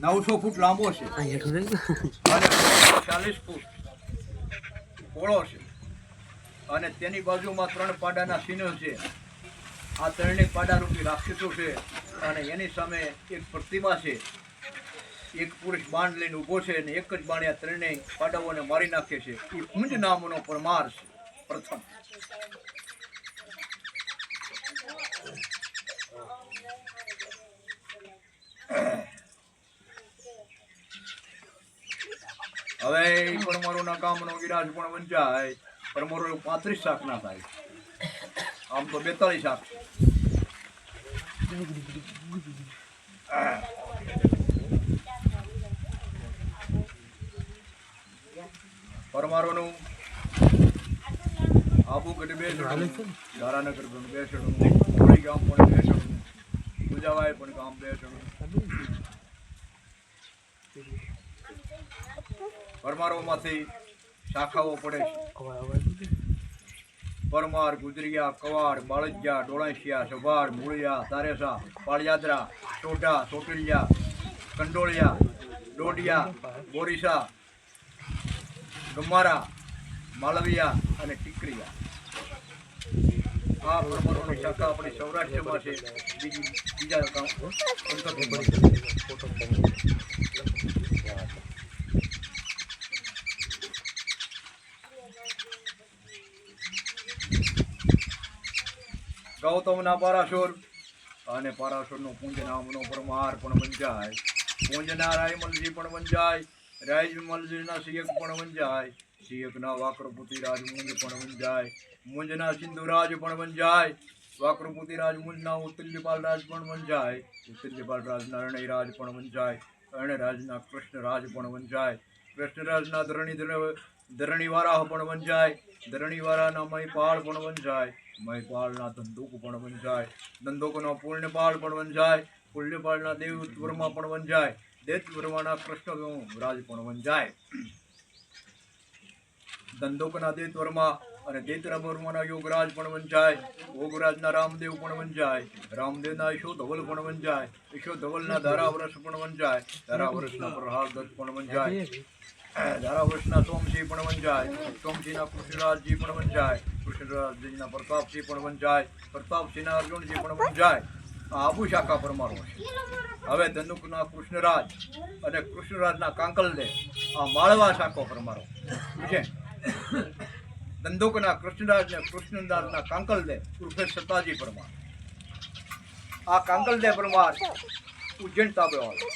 900 ફૂટ લાંબો છે અને 40 ફૂટ પહોળો છે અને તેની બાજુમાં 3 પાડાના ચિહ્નો છે. આ ત્રણેય પાડારૂપી રાક્ષસો છે અને એની સામે એક પ્રતિમા છે. એક પુરુષ બાણ લઈને ઊભો છે અને એક જ બાણે આ ત્રણેય પાડાઓને મારી નાખે છે. એ કુંજ નામનો પરમાર છે પ્રથમ. હવે પરમારોના કામનો વિરાજ પણ વંચાય. પરમારો 35 શાખના થાય, આમ તો 42 શાખ છે. પરમારોનું આબુગઢ બેસણું, ધારાનગર બેસણું, કોળી ગામ પણ બેસણું, ગુજાવાય પણ ગામ બેસણું. પરમારોમાંથી શાખાઓ પડે છે. પરમાર, ગુજરિયા, કવાડ, બાળજિયા, ડોળાંશિયા, સભાડ, મૂળિયા, તારેસા, પાળયાદરા, સોઢા, સોટલિયા, કંડોળિયા, ડોડિયા, બોરીસા, ગમારા, માલવિયા અને ટીકરિયા. આ પરમારોની શાખા આપણી સૌરાષ્ટ્રમાં છે. બીજા ગૌતમના પારાશુર અને પારાશુરનો પુંજ નામનો પરમાર પણ વંચાય. પુંજના રાયમલજી પણ વંચાય. રાયમલજીના સિયક પણ વંચાય. સિયકના વાક્રપુતિ રાજમુંજ પણ વંચાય. મુંજના સિંધુરાજ પણ વંચાય. વાક્રપુતિ રાજમુંજના ઉત્તલ્યપાલ રાજ પણ વંચાય. ઉત્તલ્યપાલ રાજના અરણ્યરાજ પણ વંચાય. અરણ્યરાજના કૃષ્ણરાજ પણ વંચાય. કૃષ્ણરાજના ધરણીવારાહ પણ વંચાય. ધરણીવારાના મહિપાળ પણ વંચાય. મહિપાળના ધંધુક પણ વંચાય. ધંધુકનો પૂર્ણપાળ પણ વંચાય. પૂર્ણપાળના દેવવર્મા પણ વંચાય. દેવવર્માના કૃષ્ણ રાજ પણ વંચાય. ધંધુકના દેવવર્મા અને દેવવર્માના યોગરાજ પણ વંચાય. યોગરાજના રામદેવ પણ વંચાય. રામદેવના યશોધવલ પણ વંચાય. યશોધવલના ધારાવરસ પણ વંચાય. ધારાવરસના પ્રહલાદત્ત પણ વંચાય. ધારાવરસના સોમસિંહ પણ વંચાય. સોમસિંહના કૃષ્ણરાજજી પણ વંચાય. કૃષ્ણરાજજીના પ્રતાપસિંહ પણ વંચાય. પ્રતાપસિંહના અર્જુનજી પણ વંચાય. આ આબુ શાખા પરમારો છે. હવે ધનુકના કૃષ્ણરાજ અને કૃષ્ણરાજના કાંકલદે આ માળવા શાખો પરમારો છે. ધંધુકના કૃષ્ણરાજ ને કૃષ્ણરાજના કાંકલદે ઉર્ફે સતાજી પરમાર. આ કાંકલદે પરમાર ઉજ્જૈન તાબેવાળો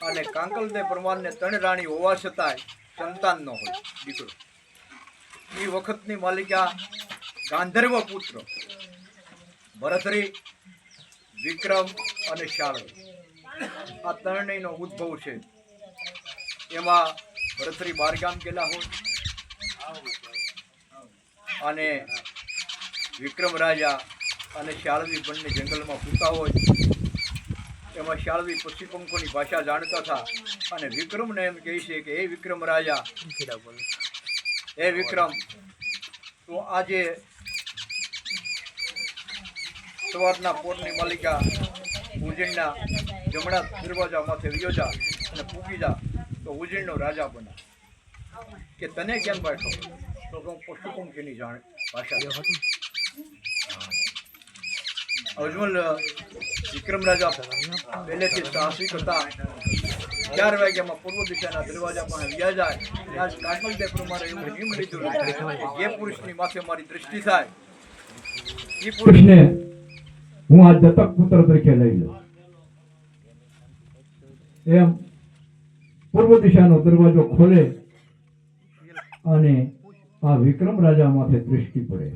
અને કાંકલદે પરમારને 3 રાણી હોવા છતાંય સંતાન ન હોય, દીકરો. એ વખતની માલિકા ગાંધર્વ પુત્ર ભરથરી, વિક્રમ અને શાળવી. આ ત્રણેયનો ઉદ્ભવ છે. એમાં ભરથરી 12 ગામ ગયેલા હોય અને વિક્રમ રાજા અને શાળવી બંને જંગલમાં પૂતા હોય. એમાં શાળવી પક્ષી પંખોની ભાષા જાણતા હતા અને વિક્રમને એમ કહે છે કે હે વિક્રમ રાજા, હે વિક્રમ, તો આજે સવારના પોરની માલિકા ઉજ્જૈનના જમણા દરવાજા માથે વિયો જા અને પૂગી જા તો ઉજ્જૈનનો રાજા બના. કે તને કેમ બેઠો? તો હું પશુ પંખીની ભાષા. અજમલ વિક્રમ રાજા પહેલેથી સાહસિક હતા. 4 વાગ્યામાં પૂર્વ દિશાના દરવાજા પાસે વ્યા જાય. ત્યાં કાંકલદે પ્રમાણે એવું નિયમ લીધું જે પુરુષની માથે મારી દ્રષ્ટિ થાય એ પુરુષને હું આ દત્તક પુત્ર તરીકે લઈ લઉં. એમ પૂર્વ દિશાનો દરવાજો ખોલે અને આ વિક્રમ રાજા માથે દૃષ્ટિ પડે.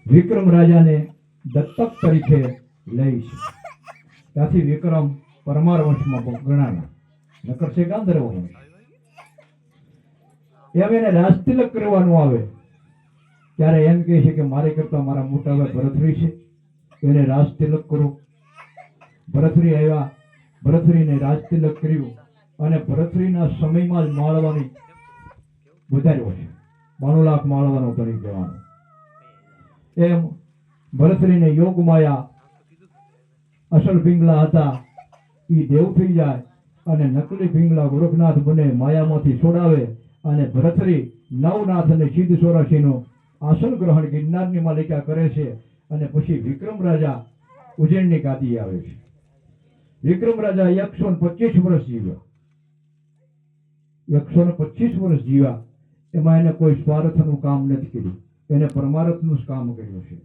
વિક્રમ રાજાને દત્તક તરીકે લઈ છે. ત્યાંથી વિક્રમ પરમાર વંશમાં ગણાના, નકર છે ગાંધર્વ વંશ. એમ એને રાજતિલક કરવાનું આવે ત્યારે એમ કહે છે કે મારે કરતા મારા મોટા ભાઈ ભરથરી છે, એને રાજતિલક કરો. ભરથરી આવ્યા, ભરથરીને રાજતિલક કર્યું અને ભરથરીના સમયમાં જ માળવાની વધાર્યો છે. 92 લાખ માળવાનો કરી દેવાનો. એમ ભરથરીને યોગ માયા અસલ પિંગલા હતા એ દેવ થઈ જાય અને નકલી પિંગલા ગોરખનાથ બને, માયામાંથી છોડાવે અને ભરથરી નવનાથ અને સિદ્ધ સોરાશીનું આસન ગ્રહણ ગિરનારની માલિકા કરે છે. અને પછી વિક્રમ રાજા ઉજ્જૈનની ગાદી આવે છે. વિક્રમ રાજા 125 વર્ષ જીવ્યા. 125 વર્ષ જીવ્યા. એમાં એને કોઈ સ્વાર્થનું કામ નથી કર્યું, એને પરમાર્થનું જ કામ કર્યું છે.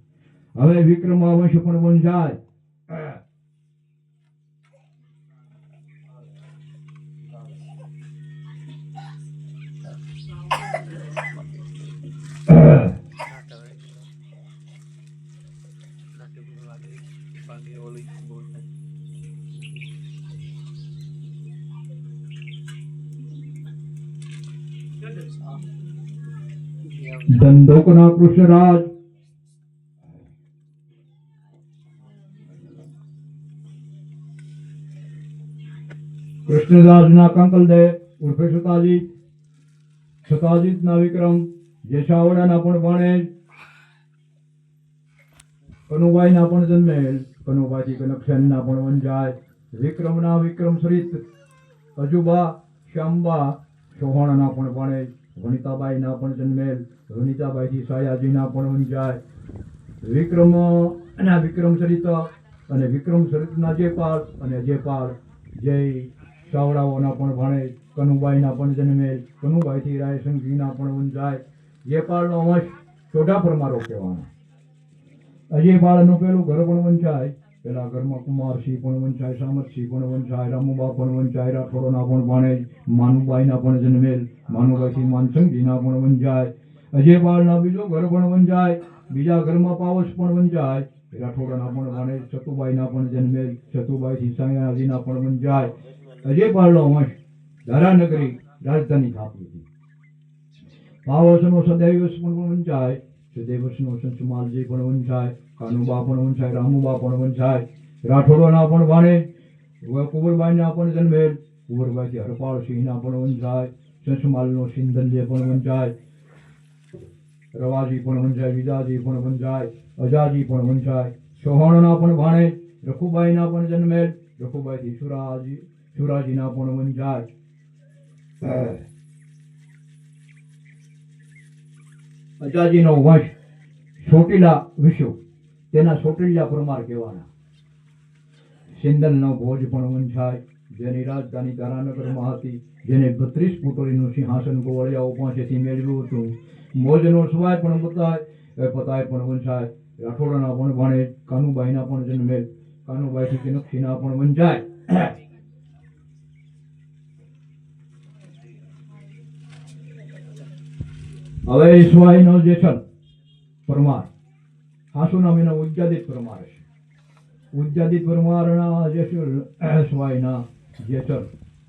હવે વિક્રમ વંશ પણ વંશાય. ધંધોકના કૃષ્ણરાજ કૃષ્ણરાજના કંકલદેવ ઉર્ફે સતાજીત, સતાજીતના વિક્રમ જેસાવડાના પણ ભાણેજ, કનુભાઈના પણ જન્મેલ, કનુભાઈથી કનકસેનના પણ વંશાય, વિક્રમના વિક્રમ સરિત, અજુબા, શ્યામબા, સોહણના પણ ભાણેજ, વનિતાબાઈના પણ જન્મેલ, વનિતાબાઈથી સાયાજીના પણ વંશાય, વિક્રમના વિક્રમ સરિત અને વિક્રમ સરિતના જેપાલ અને જેપાલ જય સાવડાઓના પણ ભાણેજ, કનુબાઈના પણ જન્મેલ, કનુબાઈથી રાયસંઘીના પણ વંશાય. જેપાલનો વંશ ચોઢા પરમારો કહેવાનો. અજયપાળનું પેલું ઘર પણ વંચાય. પેલા ઘરમાં કુમારસિંહ પણ વંચાય, સામતસિંહ પણ વંચાય, રામુબા પણ વંચાય, રાઠોડોના પણ ભાણેજ, માનુબાઈના પણ જન્મેલ, માનુબાઈથી માનસંગજીના પણ વંચાય. અજયપાળના બીજો ઘર પણ વંચાય. બીજા ઘરમાં પાવસ પણ વંચાય, રાઠોડોના પણ ભાણેજ, સતુબાઈના પણ જન્મેલ, સતુબાઈથી સાયાજીના પણ વંચાય. અજયપાળનો વંશ ધારાનગરી રાજધાની સ્થાપી હતી. પાવસનો સદૈવસ પણ વંચાય, સદૈવસનો સંસમાલજી પણ વંચાય, કાનુબા પણ વંચાય, રામુબા પણ વંચાય, રાઠોડોના પણ ભાણેજ, કુંવરબાઈના પણ જન્મેલ, કુંવરબાઈથી હરપાળસિંહના પણ વંચાય, સંસમાલનો સિંધલ્ય પણ વંચાય, રવાજી પણ વંચાય, વિદાજી પણ વંચાય, અજાજી પણ વંચાય, સોહણના પણ ભાણેજ, રખુબાઈના પણ જન્મેલ, રખુબાઈથી સુરાજીના પણ વંચાય. અજાજીનો વંશ ચોટીલા વિશ્વ, તેના ચોટીલા પરમાર કહેવાના. સિંધલનો ભોજ પણ વંશાય, જેની રાજધાની ધારાનગરમાં હતી, જેને 32 પુતળીનું સિંહાસન ગોવળિયાઓ પાસેથી મેળવ્યું હતું. મોજનો સ્વાય પણ પતાય પણ વંશાય, રાઠોડના પણ ભાણેજ, કાનુબાઈના પણ જન્મેલ, કાનુબાઈથી કનકસિંહના પણ વંચાય. હવે સ્વાયનો જેસલ પરમાર, હાસુ નામ એના ઉજ્જાદિત પરમાર છે. ઉજ્જાદિત પરમારના જેસલ સ્વાયના જેસલ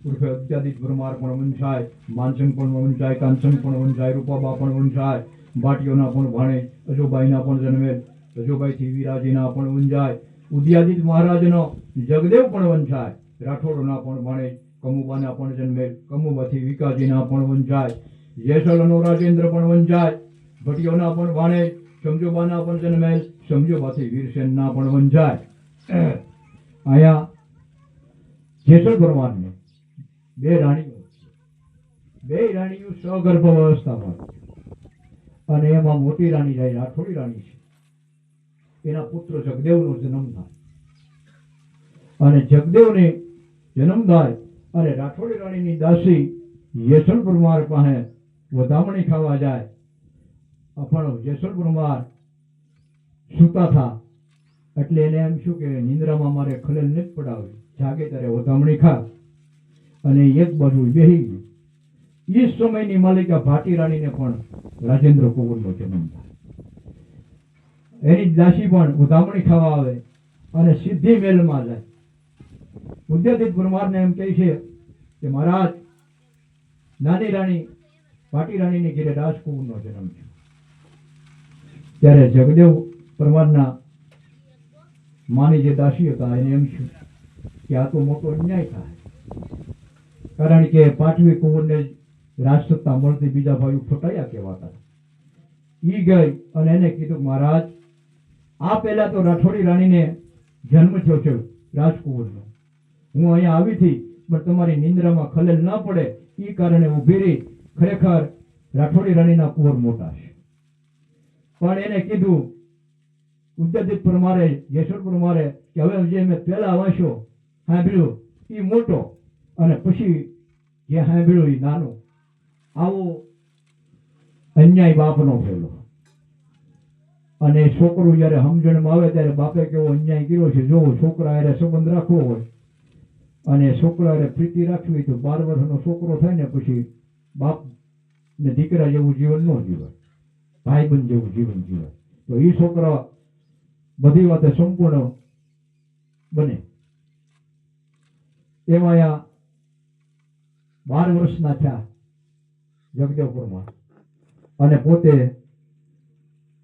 ઉર્ફે ઉજ્જાદિત પરમાર પણ વંશાય, માનસંગ પણ વંશાય, કાંસંગ પણ વંશાય, રૂપાબા પણ વંશાય, ભાટીઓના પણ ભાણેજ, અજુબાઈના પણ જન્મેલ, અજુબાઈથી વિરાજીના પણ વંશાય. ઉદયાદિત મહારાજનો જગદેવ પણ વંશાય, રાઠોડોના પણ ભાણેજ, કમુબાના પણ જન્મેલ, કમુબાથી વિકાજીના પણ વંશાય. જેસલનો રાજેન્દ્ર પણ વંચાય, ભટીઓના પણ ભાણેજ, સમજોબાના પણ જન્મેલ, સમજોબાથી વીરસેનના પણ વંચાય. અહીંયા જેસલ પરમારને 2 રાણીઓ, 2 રાણીઓ સગર્ભ અવસ્થામાં, અને એમાં મોટી રાણી જાય રાઠોડી રાણી છે. એના પુત્ર જગદેવનો જન્મ થાય, અને જગદેવને જન્મ થાય અને રાઠોડી રાણીની દાસી જેસલ પરમાર પાસે વધામણી ખાવા જાય. પણ જેસલ પરમાર સૂતા થા એટલે એને એમ શું કે નિંદ્રામાં મારે ખલેલ નથી પડાવી, જાગે ત્યારે વધામણી ખા. અને એક બાજુ બેહી ગઈ. એ સમયની માલિકા ભાટી રાણીને પણ રાજેન્દ્ર કુંવરનો જન્મ થાય. એની દાસી પણ વધામણી ખાવા આવે અને સીધી મેલમાં જાય. ઉદયાદિત પરમારને એમ કહે છે કે મહારાજ, નાની રાણી ભાટી રાણીની ઘેરે રાજકુંવરનો જન્મ છે. ત્યારે જગદેવ પરમારના માની જે દાસી હતા એને એમ છે કે આ તો મોટો અન્યાય થાય, કારણ કે પાઠવી કુંવરને રાજસત્તા મળતી બીજા ભાઈઓ ફટાયા કહેવાતા. ઈ ગઈ અને એને કીધું મહારાજ, આ પહેલા તો રાઠોડી રાણીને જન્મ થયો છે રાજકુંવરનો. હું અહીંયા આવી હતી પણ તમારી નિંદ્રામાં ખલેલ ન પડે એ કારણે ઊભી રહી. ખરેખર રાઠોડી રાણીના કુંવર મોટા છે, પણ એને કીધું ઉદ્યાદિત પરમારે, યશોર પરમારે કે હવે જે મેં પહેલા વાંચ્યો સાંભળ્યું એ મોટો અને પછી જે સાંભળ્યું એ નાનું. આવો અન્યાય બાપનો થયેલો. અને છોકરું જયારે સમજણમાં આવે ત્યારે બાપે કેવો અન્યાય કર્યો છે. જો છોકરા હારે સંબંધ રાખવો હોય અને છોકરા હારે પ્રીતિ રાખવી હોય તો 12 વર્ષનો છોકરો થાય ને પછી બાપ ને દીકરા જેવું જીવન ન જીવાય, ભાઈબંધ જેવું જીવન જીવાય. તો એ છોકરા બધી વાતે સંપૂર્ણ બને. એમાં આ 12 વર્ષના થયા જગદેવપુરમાં અને પોતે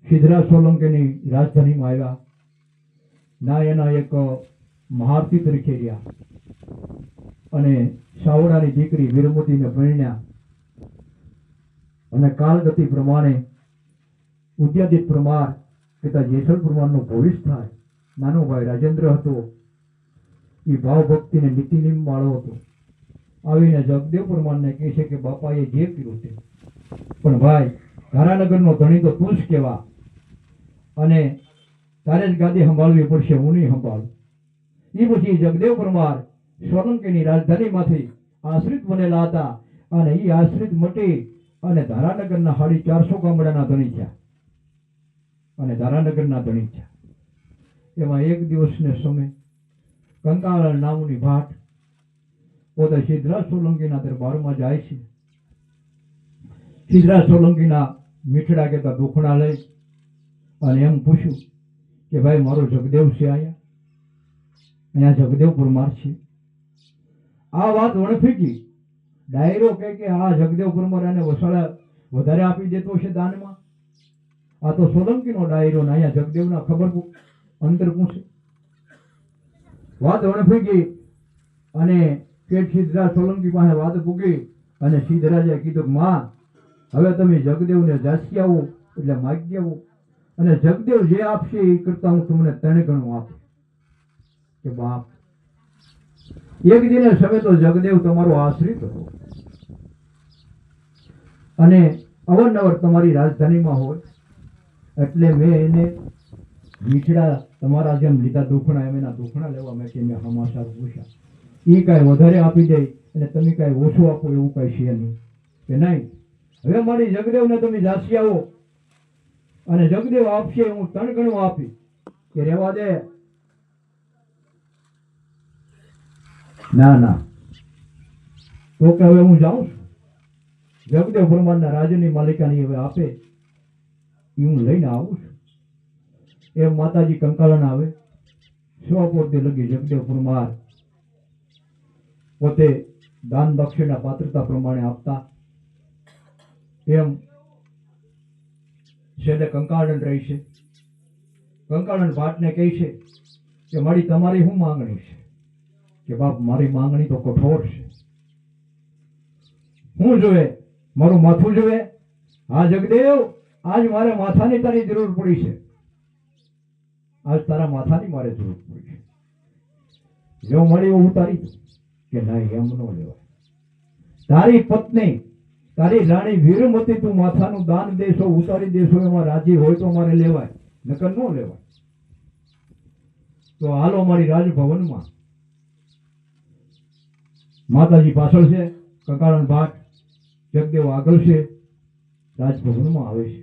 સિદ્ધરાજ સોલંકીની રાજધાનીમાં આવ્યા. ના એના એક મહારથી તરીકે રહ્યા અને સાવડાની દીકરી વીરમતીને પરણ્યા. અને કાળગતિ પ્રમાણે ઉદ્યાદિત પરમાર પિતા જેસલ પરમારનો ભવિષ્ય થાય. નાનો ભાઈ રાજેન્દ્ર હતો, એ ભાવ ભક્તિને નીતિ નિયમ વાળો હતો. આવીને જગદેવ પરમારને કહે છે કે બાપાએ જે કર્યું તે, પણ ભાઈ ધારાનગરનો ધણી તો તું જ કહેવા અને તારે જ ગાદી સંભાળવી પડશે, હું નહીં સંભાળું. એ પછી જગદેવ પરમાર સોલંકીની રાજધાનીમાંથી આશ્રિત બનેલા હતા અને એ આશ્રિત મટી અને ધારાનગરના 450 ગામડાના ધણી થયા અને ધારાનગરના ધણી થયા. એમાં એક દિવસને સમય કંકાળ નામની ભાટ પોતે સિદ્ધરાજ સોલંકીના દરબારમાં જાય છે. સિદ્ધરાજ સોલંકીના મીઠડા કહેતા દુખણા લઈ અને એમ પૂછ્યું કે ભાઈ મારો જગદેવ છે, અહીંયા જગદેવ પરમાર છે. આ વાત વણફીકી ડાયરો કે આ જગદેવ પરમાર આને વસાળા વધારે આપી દેતો છે દાનમાં. આ તો સોલંકીનો ડાયરો ને અહીંયા જગદેવના ખબર અંતર પૂછે. વાત વણફીકી અને પેટ સિદ્ધરાજ સોલંકી પાસે વાત પૂગી અને સિદ્ધરાજે કીધું માં હવે તમે જગદેવને જાસી આવો એટલે માગી આવો અને જગદેવ જે આપશે એ કરતા હું તમને 3 ગણું આપું. કે બાપ એક દિને સમય તો જગદેવ તમારો આશ્રિત હતો અને અવારનવાર તમારી રાજધાનીમાં હોય એટલે મેં એને મીઠડા તમારા જેમ લીધા દુખણા એમ એના દુખણા લેવા માટે મેં સમાચાર પૂછ્યા. એ કાંઈ વધારે આપી દે અને તમે કાંઈ ઓછું આપો એવું કાંઈ છે નહીં કે નહીં. હવે મારી જગદેવને તમે જાસી આવો અને જગદેવ આપશે હું 3 ગણું આપી કે રહેવા દે. ના ના તો કે હવે હું જાઉં છું. જગદેવ પરમારના રાજ્યની માલિકાની હવે આપે એ હું લઈને આવું છું. એમ માતાજી કંકાળન આવે સ્વપોતે લગી જગદેવ પરમાર પોતે દાન દક્ષિણા પાત્રતા પ્રમાણે આપતા. એમ છેલ્લે કંકાળન રહી છે. કંકાળન ભાટને કહે છે કે મારી તમારી શું માંગણી છે? કે બાપ મારી માંગણી તો કઠોર છે. હું જોવે? મારું માથું જોવે? હા જગદેવ આજ મારે માથાની તારી જરૂર પડી છે. આજ તારા માથાની મારે જરૂર પડી છે. જો મળી એવું ઉતારી કે નહીં એમ ન લેવાય. તારી પત્ની તારી રાણી વીરમતી તું માથાનું દાન દેશો ઉતારી દેશો એમાં રાજી હોય તો મારે લેવાય, નકર ન લેવાય. તો હાલો મારી રાજભવનમાં. માતાજી પાછળ છે, કંકાળન ભાટ, જગદેવ આગળ છે, રાજભવનમાં આવે છે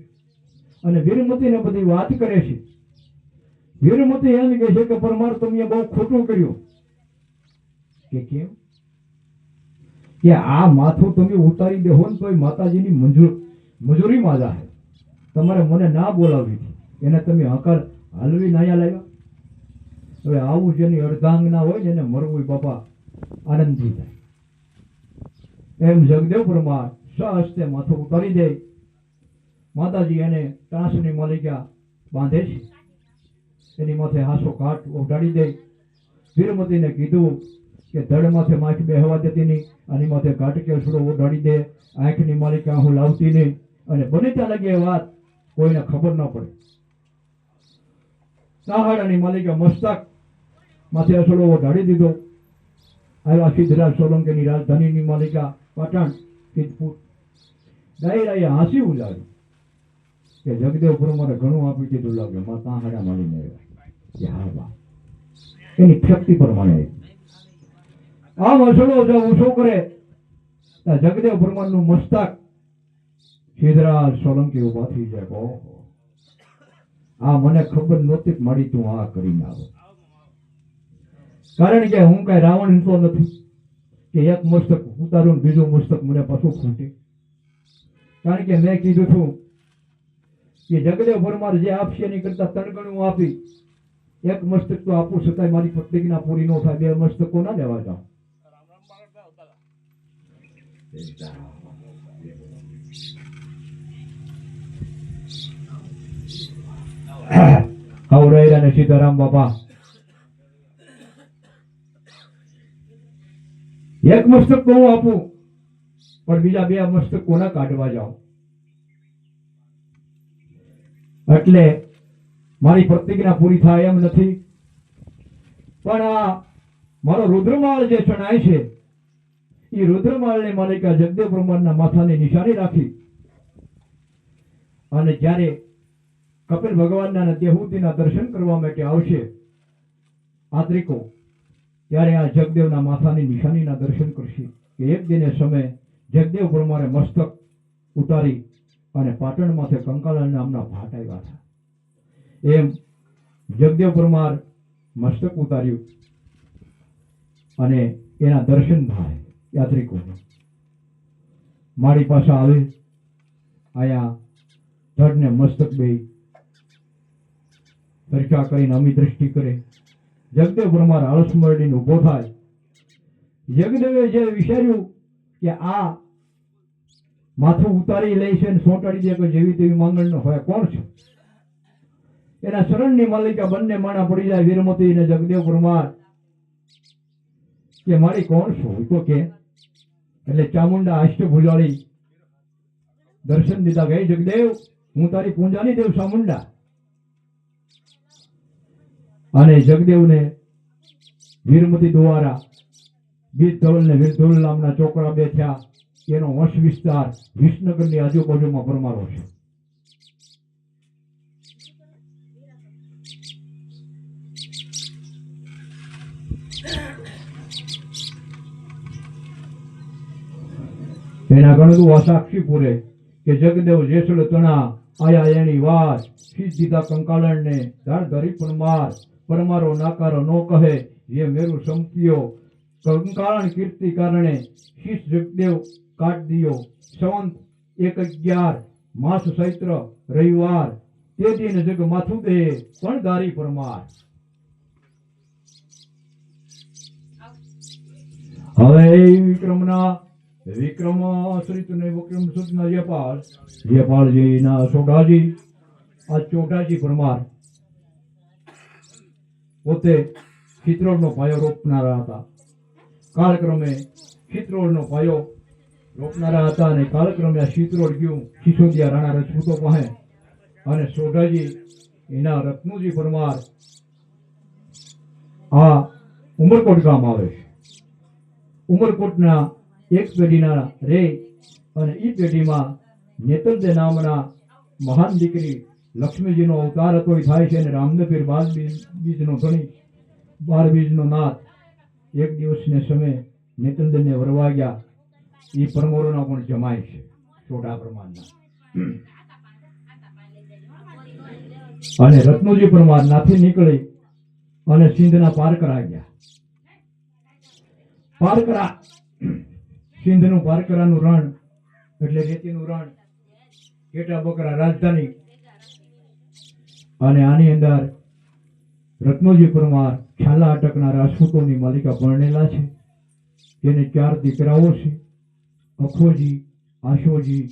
અને વીરમતીને બધી વાત કરે છે. વીરમતી એમ કહે છે કે પરમાર તમે બહુ ખોટું કર્યું. કે કેમ? કે આ માથું તમે ઉતારી દેહો ને તોય માતાજીની મજૂરીમાં જાય. તમારે મને ના બોલાવી એને તમે હકાર હાલવી નાયા લાવ્યા. હવે આવું જેની અર્ધાંગના હોય ને એને મરવું બાપા આનંદથી થાય. એમ જગદેવ પરમાર સહસ્તે માથું ઉતારી દે. માતાજી એને ત્રાસની માલિકા બાંધે છે. એની માથે હાસો કાટ ઓઢાડી દે. વીરમતીને કીધું કે ધડ માથે માખ બેહવા દેતી નહીં, આની માથે કાટ કેસડો ઓઢાડી દે. આંખની માલિકા હું લાવતી નહીં અને બને ત્યાં લગે એ વાત કોઈને ખબર ન પડે. સાહાડાની માલિકા મસ્તક માથે અસડો ઓઢાડી દીધો. આવ્યા સિદ્ધરાજ સોલંકીની રાજધાનીની માલિકા પાટણ સિદ્ધપુર. ડાયરાએ હાંસી ઉલાડી કે જગદેવ પરમારે ઘણું આપી દીધું લાગે. માં તાંહડા માલીને આવ્યા કે હા બા એની શક્તિ પ્રમાણે આમ અસડો જો ઊંચો કરે ત્યાં જગદેવ પરમારનું મસ્તક સિદ્ધરાજ સોલંકી ઉભા થઈ જાય. ઓહો, આ મને ખબર નહોતી કે મારી તું આ કરીને આવો. કારણ કે હું કઈ રાવણ તો નથી કે એક મસ્તક ઉતારું ને બીજું મસ્તક મને પાછું ખૂટે. કારણ કે મેં કીધું છું કે જગદેવ પરમાર જે આપશે એની કરતા ત્રણ ગણું આપી. એક મસ્તક તો આપું છતાંય મારી પ્રતિજ્ઞા પૂરી ન થાય. બે મસ્તકો ના લેવા જાઓ. હવરાયરા ને સીતારામ બાપા એક મસ્તક તો હું આપું પણ બીજા બે મસ્તક કોના કાઢવા જાઓ. એટલે મારી પ્રતિજ્ઞા પૂરી થાય એમ નથી. પણ આ મારો રુદ્રમાળ જે ચણાય છે એ રુદ્રમાળની માલિકા જગદેવ બ્રહ્માંડના માથાની નિશાની રાખી અને જ્યારે કપિલ ભગવાનના દેહૂતિના દર્શન કરવા માટે આવશે યાત્રિકો ત્યારે આ જગદેવના માથાની નિશાનીના દર્શન કરશે કે એક દિને સમય જગદેવ પરમારે મસ્તક ઉતારી અને પાટણ માથે કંકાલ નામના ભાટ આવ્યા હતા. એમ જગદેવ પરમાર મસ્તક ઉતાર્યું અને એના દર્શન થાય યાત્રિકોને. મારી પાસે આવે આયા ધડને મસ્તક બે ચર્ચા કરીને અમી દ્રષ્ટિ કરે. જગદેવ પરમાર આળસ મરડીને ઉભો થાય. જગદેવે જે વિચાર્યું કે આ માથું ઉતારી લે છે અને સોંટાડી દે કે જેવી તેવી માંગણ ન હોય કોણ છે. એના શરણની માલિકા બંને માણા પડી જાય વીરમતી અને જગદેવ પરમાર કે મારી કોણ છું તો કે એટલે ચામુંડા અષ્ટભુજાળી દર્શન દીધા કે જગદેવ હું તારી પૂંજાની દેવ ચામુંડા. અને જગદેવને વીરમતી દ્વારા બીજધોલ ને વીરધોલ નામના ચોકડા બે થયા. એનો વંશ વિસ્તાર વિસનગરની આજુબાજુમાં પરમારો છે. એના ગણતું આ સાક્ષી પૂરે કે જગદેવ જેસળ તણા આયા એની વાત સીધીતા કંકાલણ ને ધાર ધરી પરમાર પરમારો નાકારો નો કહે જે મેરું સંપ્યો કંકાલણ કીર્તિ કારણે શીશ જગદેવ કાટ દિયો સંવંત 1/11 માસ ચૈત્ર રવિવાર તે દિન જગ માથું દે પણ ધારી પરમાર. હવે વિક્રમાશ્રિત ને વિક્રમ સુદના જયપાલજી ના સોઢાજી આ ચોટાજી પરમાર પોતે ચિત્રોડનો પાયો રોપનારા હતા. કાળક્રમે ચિત્રોડનો પાયો રોપનારા હતા અને કાળક્રમે આ ચિત્રોડ ગયું સિસોદિયા રાણા રજપૂતો પાસે અને સોઢાજી એના રત્નુજી પરમાર આ ઉમરકોટ ગામ આવે છે. ઉમરકોટના એક પેઢીના રે અને એ પેઢીમાં નેતલદે નામના મહાન દીકરી લક્ષ્મીજીનો અવતાર હતો એ થાય છે અને રામદેપીર 12 બીજનો ધણી 12 બીજનો નાથ એક દિવસને સમયે નેતલદેને વરવા ગયા. એ પરમોરોના પણ જમાય છે સોઢા પ્રમાણના. અને રત્નુજી પરમાર નાથી નીકળી અને સિંધના પારકરા ગયા. પારકરા સિંધનું પારકરાનું રણ એટલે રેતીનું રણ કેટા બકરા રાજધાની. અને આની અંદર રત્નોજી પરમાર છાલા અટકના રાજપૂતોની માલિકા પરણેલા છે. તેને 4 દીકરાઓ છે. અખોજી, આશોજી,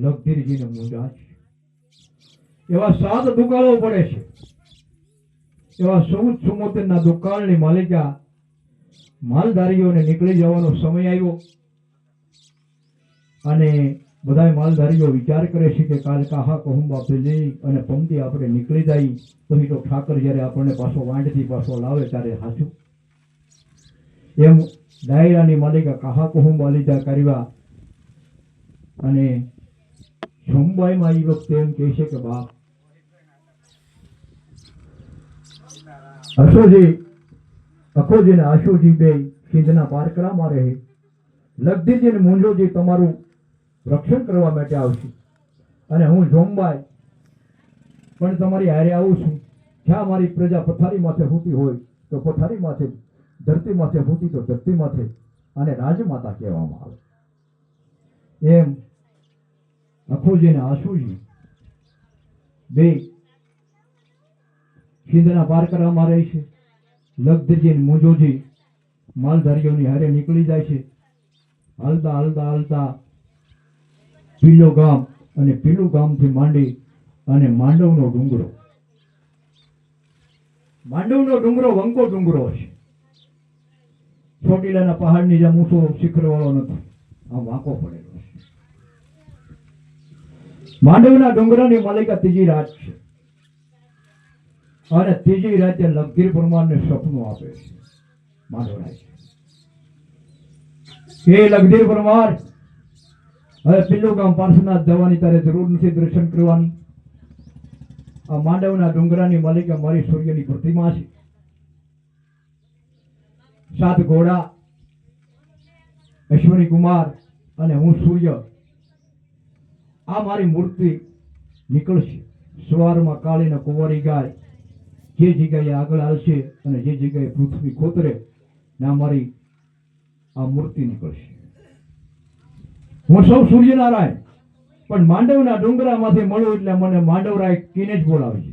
લગધીરજી ને મુંજાજી. એવા 7 દુકાળો પડે છે. એવા 1474 ના દુકાળની માલિકા માલધારીઓને નીકળી જવાનો સમય આવ્યો અને બધા માલધારીઓ વિચાર કરે છે કે કાલ કાહા કહુંબા પેલી અને પંક્તિ આપણે નીકળી જાય પછી તો ઠાકર જ્યારે આપણને પાછો વાંઢથી પાછો લાવે ત્યારે હાચું. એમ ડાયરાની માલિકા કહા કહું માલિકા કરવા અને મુંબઈમાં એ વખતે એમ કહે છે કે બાપ અખોજી ને આશુજી બે સિંધના પારકરામાં રહે, લગધીજી ને મુંજોજી તમારું રક્ષણ કરવા માટે આવશે અને હું જોમબાઈ પણ તમારી હારે આવું છું. જ્યાં મારી પ્રજા પથારી માથે હૂતી હોય તો પથારી માથે, ધરતી માથે હૂતી તો ધરતી માથે, અને રાજમાતા કહેવામાં આવે. એમ અખોજી ને આશુજી બે સિંધના પારકરામાં રહે છે. લગધીજી ને મુંજોજી માલધારીઓની હારે નીકળી જાય છે. હાલતા હાલતા હાલતા પીલો ગામ અને પીલું ગામથી માંડી અને માંડવનો ડુંગરો વંકો ડુંગરો છે. ચોટીલાના પહાડની જેમ ઊંચો શિખરવાળો નથી, આમ વાંકો પડેલો છે. માંડવના ડુંગરાની માલિકા ત્રીજી રાત છે અને ત્રીજી રાતે લગધીર પરમારને સપનું આપે છે માંડવરાય. એ લગધીર પરમાર હવે પિલ્લુ ગામ પાર્શ્વનાથ જવાની તારે જરૂર નથી દર્શન કરવાની. આ માંડવના ડુંગરાની માલિકા મારી સૂર્યની પ્રતિમા છે. 7 ઘોડા, અશ્વિની કુમાર અને હું સૂર્ય, આ મારી મૂર્તિ નીકળશે. સવારમાં કાળીને કુંવારી ગાય જે જગ્યાએ આગળ હાલશે અને જે જગ્યાએ પૃથ્વી ખોતરે ના મારી આ મૂર્તિ નીકળશે. હું સૌ સૂર્યનારાયણ પણ માંડવના ડુંગરામાંથી મળું એટલે મને માંડવરાય કીને જ બોલાવે છે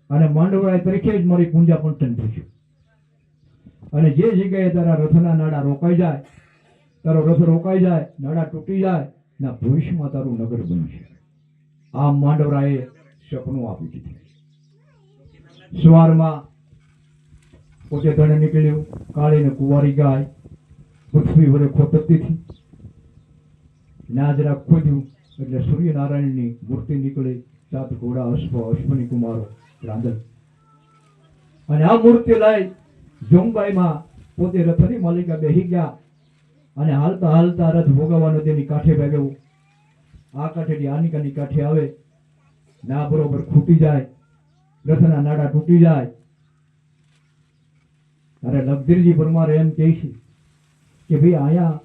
અને માંડવરાય તરીકે જ મારી પૂંજા પણ થશે. અને જે જગ્યાએ તારા રથના નાડા રોકાઈ જાય, તારો રથ રોકાઈ જાય, નાડા તૂટી જાય, ના ભવિષ્યમાં તારું નગર બનશે. આમ માંડવરાયે સપનું આપી દીધું. સવારમાં પોતે ધણે નીકળ્યું, કાળીને કુંવારી ગાય પૃથ્વી વડે ખોતરતી હતી. ના જરા ખોદ્યું એટલે સૂર્યનારાયણની મૂર્તિ નીકળી. 7 ઘોડા, અશ્વિની કુમારો, રાંદલ, અને આ મૂર્તિ લઈ જોમબાઈમાં પોતે રથની માલિકા બેસી ગયા અને હાલતા હાલતા રથ ભોગાવા નદીની કાંઠે ભાગ્યું. આ કાંઠેથી આની કાંઠે આવે, ના બરોબર ખૂટી જાય, રથના નાડા તૂટી જાય. અરે લગધીરજી પરમાર એમ કહે છે કે ભાઈ અહીંયા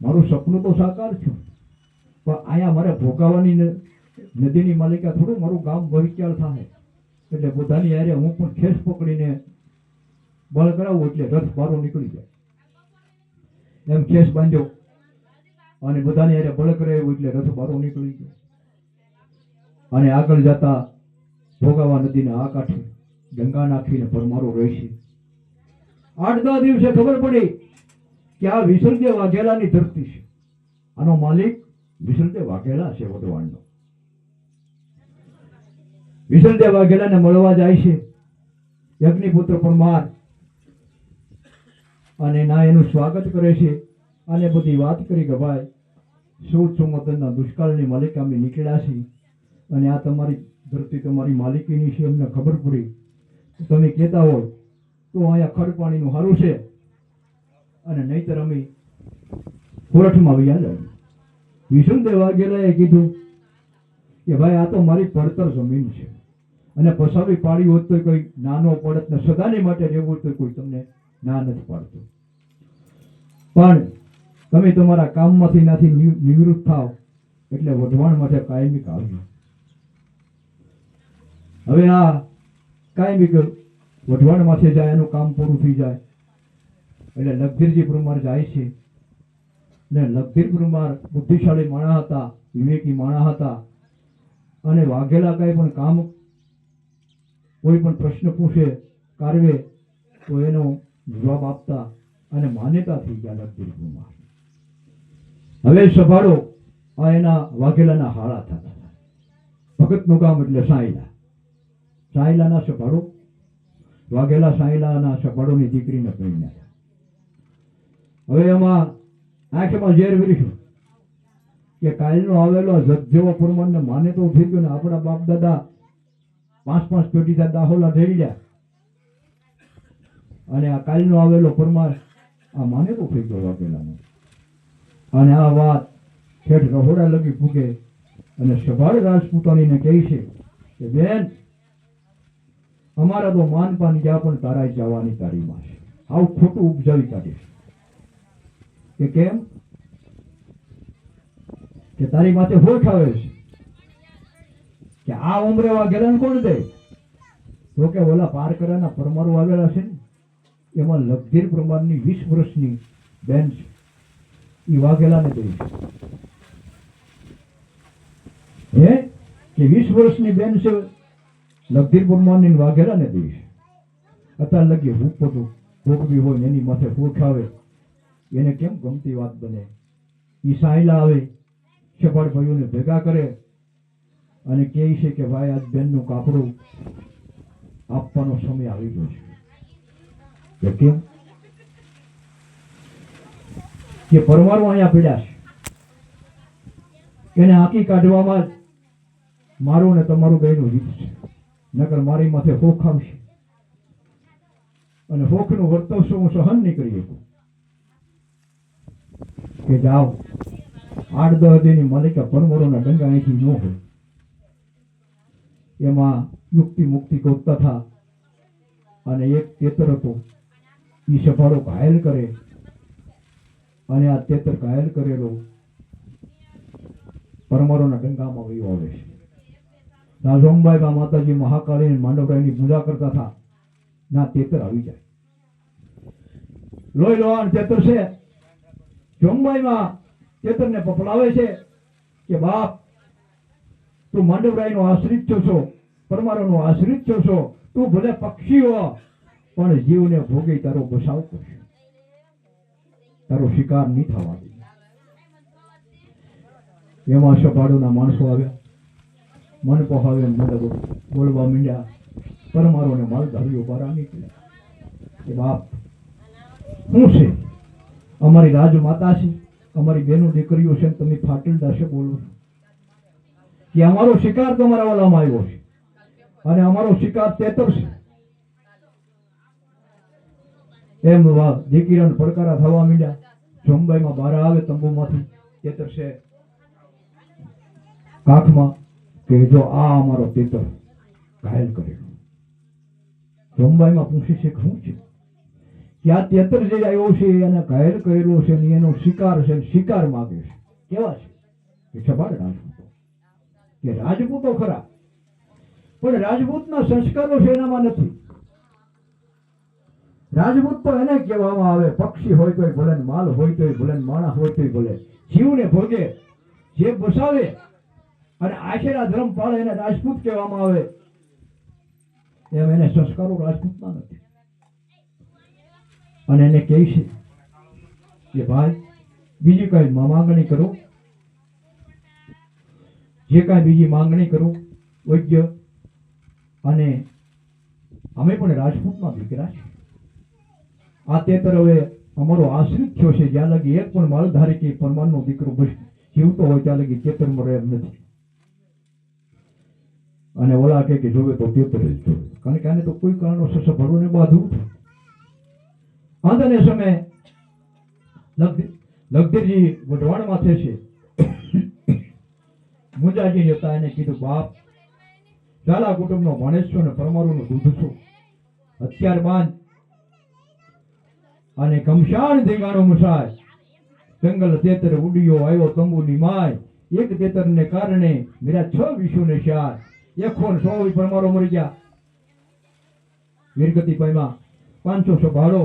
મારું સપનું તો સાકાર છે પણ અહીંયા મારે ભોગાવાની નદીની માલિકા થોડું મારું ગામ વરિચાળ થાય એટલે બધાની હારે હું પણ ખેસ પકડીને બળ કરાવું એટલે રથ બારો નીકળી જાય. એમ ખેસ બાંધ્યો અને બધાની હારે બળ કરાવ્યું એટલે રથ બારો નીકળી ગયો. અને આગળ જતા ભોગાવા નદીના આ કાંઠે ગંગા નાખીને પરમારો રહેશે. 8-10 દિવસે ખબર પડી કે આ વિસર્જે વાઘેલાની ધરતી છે. આનો માલિક વિસર્જે વાઘેલા છે વઢવાણનો. વિસર્જે વાઘેલાને મળવા જાય છે યજ્ઞપુત્ર પરમાર અને ના એનું સ્વાગત કરે છે અને બધી વાત કરી કે ભાઈ 14 દુષ્કાળની માલિકા અમે નીકળ્યા છીએ અને આ તમારી ધરતી તમારી માલિકીની છે. અમને ખબર પડી તમે કહેતા હોય તો અહીંયા ખડ પાણીનું સારું છે અને નહીતર અમે કોરઠમાં વયા જાય. વિષ્ણુદેવ વાઘેલાએ કીધું કે ભાઈ આ તો મારી પડતર જમીન છે અને પસાવી પાડી હોત તો કોઈ નાનો પડત ને સદાની માટે રહેવું તો કોઈ તમને ના નથી પાડતું, પણ તમે તમારા કામમાંથી નાથી નિવૃત્ત થાવ એટલે વઢવાણ માટે કાયમિક આવજો. હવે આ કાયમિક વઢવાણ માથે જાય, એનું કામ પૂરું થઈ જાય એટલે લગધીરજી પરમાર જાય છે. ને લગધીર પરમાર બુદ્ધિશાળી માણા હતા, વિવેકી માણા હતા અને વાઘેલા કઈ પણ કામ, કોઈ પણ પ્રશ્ન પૂછે કારવે તો એનો જવાબ આપતા અને માન્યતા થઈ ગયા લગધીર પરમાર. હવે સભાડો આ એના વાઘેલાના હાળા થતા હતા. ભગતનું કામ એટલે સાયલા, સાયલાના સભાડો વાઘેલા સાયલાના સભાડોની દીકરીને પરણ્યા. હવે એમાં આંખમાં ઝેર વિરીશું કે કાલનો આવેલો જગ જેવો પરમારને માને તો થઈ ગયો ને આપણા બાપ દાદા 5-5 પેઢી દાહોલા ઢેળ્યા અને આ કાલનો આવેલો પરમાર આ માને તો થઈ ગયો વાઘેલાનો. અને આ વાત ઠેઠ રહોડા લગી પૂગે અને સભાળ રાજપૂતાણીને કહે છે કે બેન, અમારા તો માનપાન ગયા પણ તારા જવાની તારીમાં છે. આવું ખોટું ઉપજાવી કાઢીશ કે કેમ કે તારી માથે હોઠ આવે છે કે આ ઉંમરે વાઘેલાને કોણ દે? તો કે ઓલા પારકરાના પરમારો આવેલા છે ને, એમાં લગધીર પ્રમાણની 20 વર્ષની બેન છે, એ વાઘેલાને દઈશ. હે કે 20 વર્ષની બેન છે લગધીર પ્રમાણની વાઘેલાને દઈશ. અત્યારે લગી હું પોતું ભોગવી હોય ને એની માથે હોઠ આવે, એને કેમ ગમતી વાત બને? ઈ સાયલા આવે, સફળ ભાઈઓને ભેગા કરે અને કહે છે કે ભાઈ આજ બેનનું કાપડું આપવાનો સમય આવી ગયો છે. કેમ કે પરમારો અહીંયા પીડ્યા છે, એને આંકી કાઢવામાં જ મારું ને તમારું બેનું હિત છે. નકર મારી માથે હોખ આવશે અને હોખનું વર્તવશો હું સહન નહીં કરી શકું. કે જાઓ 8-10 દીની માલિકા પરમારોના ડંગા અહીંથી ન હોય. એમાં યુક્તિ મુક્તિ ગોતતા થા અને એક તેતર હતો, એ સભાડો ઘાયલ કરે અને આ તેતર ઘાયલ કરેલો પરમારોના ડંગામાં વયો આવે છે. જોમબાઈમાં માતાજી મહાકાળી માંડવરાયની પૂજા કરતા હતા, ના તેતર આવી જાય. લોહી લોહાણ તેતર છે. જોમબાઈમાં તેતરને પપલાવે છે કે બાપ, તું માંડવરાયનો આશ્રિત છો, પરમારોનો આશ્રિત છો, તું ભલે પક્ષી હો પણ જીવને ભોગી તારો બસાવ કરશે, તારો શિકાર નહીં થવા દે. એમાં સભાડોના માણસો આવ્યા, મન પહાવે બોલવા માંડ્યા. પરમારોને માલધારીઓ બહાર નીકળ્યા કે બાપ શું છે? અમારી રાજમાતા છે, અમારી બેનો દીકરીઓ છે, તમે ફાટેલડા છે બોલો છો કે અમારો શિકાર તમારા વાલામાં આવ્યો છે અને અમારો શિકાર તેતર છે. એમ દીકરીને પડકારા થવા માંડ્યા. જોમબાઈમાં બહાર આવે તંબુમાંથી, તેતર છે કાખમાં કે જો આ અમારો તેતર ઘાયલ કરેલો. જોમબાઈમાં પૂછે છે કે શું છે? કે આ તેતર જે આવ્યો છે એને ઘાયલ કરેલો છે ને એનો શિકાર છે, શિકાર માગે છે. કેવા છે? કે સભાડ રાજપૂતો. કે રાજપૂતો ખરા પણ રાજપૂતના સંસ્કારો છે એનામાં નથી. રાજપૂત તો એને કહેવામાં આવે, પક્ષી હોય તોય ભલે, માલ હોય તોય ભલે, માણસ હોય તોય ભલે, જીવને ભોગે, જે બસાવે અને આશેરા ધર્મ પાળે એને રાજપૂત કહેવામાં આવે. એમ એને સંસ્કારો રાજપૂતના નથી. અને એને કહે છે કે ભાઈ બીજી કઈ માંગણી કરો, જે કાંઈ બીજી માંગણી કરો વૈદ્ય, અને અમે પણ રાજપૂતના દીકરા છે. આ તેતર હવે અમારો આશ્રિત થયો છે, જ્યાં લગી એક પણ માલધારી કે પરમારનો દીકરો જીવતો હોય ત્યાં લગી તેતર મરે એમ નથી. અને ઓલા કે જોવે તો તેતર જ જોવે, કારણ કે આને તો કોઈ કારણોસર સભાડોને બાંધવું. અંતને સમયે લગધીરજી વઢવાણ માથે છે. મુંજાજી હતા, એને કીધું બાપ, ચાલા કુટુંબનો ભણેશ્વર ને પરમારોનું દૂધ છું, હથિયાર બાંધ અને ઘમશાણ ધીંગાણો મુસાય. જંગલ તેતર ઉડિયો આવ્યો તંબુની માય, એક તેતરને કારણે મેરા 6 વિશ્વને શાર, 100 પરમારો મરી ગયા. વીરગતિ પામ્યા, 500 સભાડો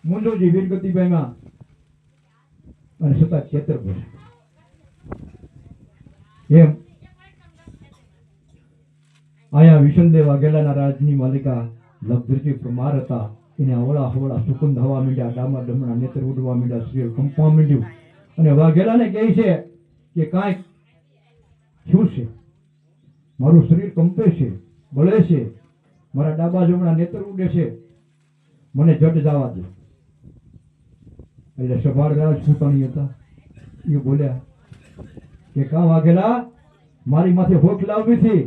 મુંજોજી વીરગતિ પામ્યા અને સતત તેતર બસ. એમ આયા વિશલદેવ વાઘેલાના રાજની માલિકા લગધીરજી પરમાર હતા. એને અવળા હવળા સુકુંદ થવા માંડ્યા, ડામા ડમણા નેત્ર ઉડવા માંડ્યા, શરીર કંપવા માંડ્યું. અને વાઘેલાને કહે છે કે કાંઈક થયું છે, મારું શરીર કંપે છે, બળે છે, મારા ડાબા જમણા નેત્ર ઉડે છે, મને જટ જવા દે. એટલે સભાડ રાજપૂતાણી હતા, એ બોલ્યા કે કાં વાઘેલા, મારી માથે હોઠ લાવવી હતી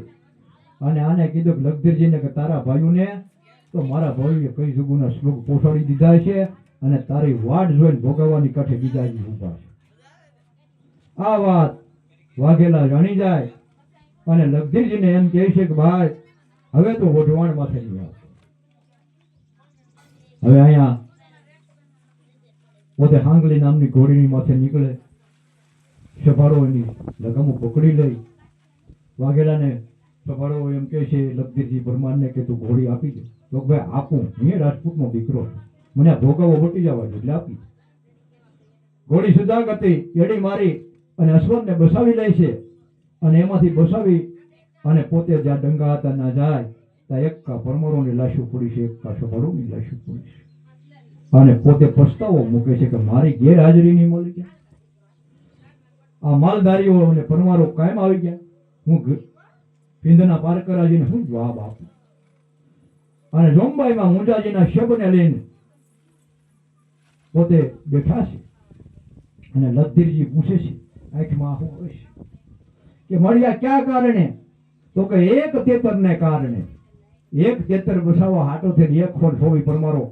અને આને કીધું લગધીરજીને કે તારા ભાઈઓને તો મારા ભાઈએ કઈ જુગુના શ્લોક પોસાડી દીધા છે અને તારી વાટ જોઈને ભોગવવાની કાંઠે બીજા જ ઊભા છે. આ વાત વાઘેલા જાણી જાય અને લગધીરજીને એમ કહે છે કે ભાઈ હવે તો વઢવાણ માથે નહીં આવતો. હવે અહીંયા પોતે હાંગલી નામની ઘોડીની માથે નીકળે, સભાડો એની લગામો પકડી લઈ વાઘેલાને સભાડો એમ કહે છે લગધીરજી પરમારને કે તું ઘોડી આપી દે. તો ભાઈ આપું, હું રાજપૂતનો દીકરો છું, મને આ ભોગાવો બટી જવા દે એટલે આપી. ઘોડી સુદાગ હતી, એડી મારી અને અશ્વને બસાવી લે છે અને એમાંથી બસાવી અને પોતે જ્યાં ડંગા હતા ના જાય ત્યાં એક કા પરમારોની લાશો પડી છે, એક કા સભાડોની લાશો પડી છે અને પોતે પસ્તાવો મૂકે છે કે મારી ગેરહાજરી નહીં મળી ગયા, આ માલધારીઓ અને પરમારો કાયમ આવી ગયા, હું પિંધના પારકરાજીને શું જવાબ આપું. અને જોમબાઈમાં મુંજાજીના શબને લઈને પોતે બેઠા છે અને લગધીરજી પૂછે છે આંખમાં આંખો આવે છે કે મળ્યા ક્યાં કારણે? તો કે એક તેતરને કારણે. એક તેતર બસાવવા હાટો થઈને એક ખોલ છોડી પરમારો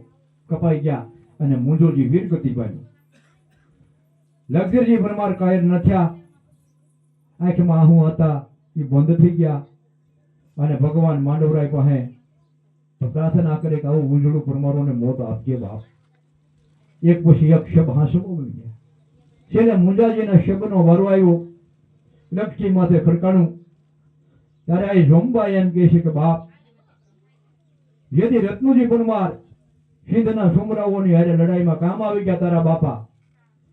કપાઈ ગયા અને મુંજોજી વીરગતિ પામ્યો. લગધીરજી પરમાર કાયર ન થયા, આંખમાં આહુ હતા એ બંધ થઈ ગયા અને ભગવાન માંડવરાય પાસે પ્રાર્થના કરે કે આવું ઉજળું પરમારોને મોત આપજે બાપ. એક પછી એક શબ હાંસવો ગયા. છેલ્લે મુંજાજીના શબનો વારો આવ્યો, લક્ષી માથે ખડકાણું ત્યારે આ જોમબા એમ કહે છે કે બાપ, જેથી રત્નુજી પરમાર સિંધના સુમરાઓની હારે લડાઈમાં કામ આવી ગયા તારા બાપા,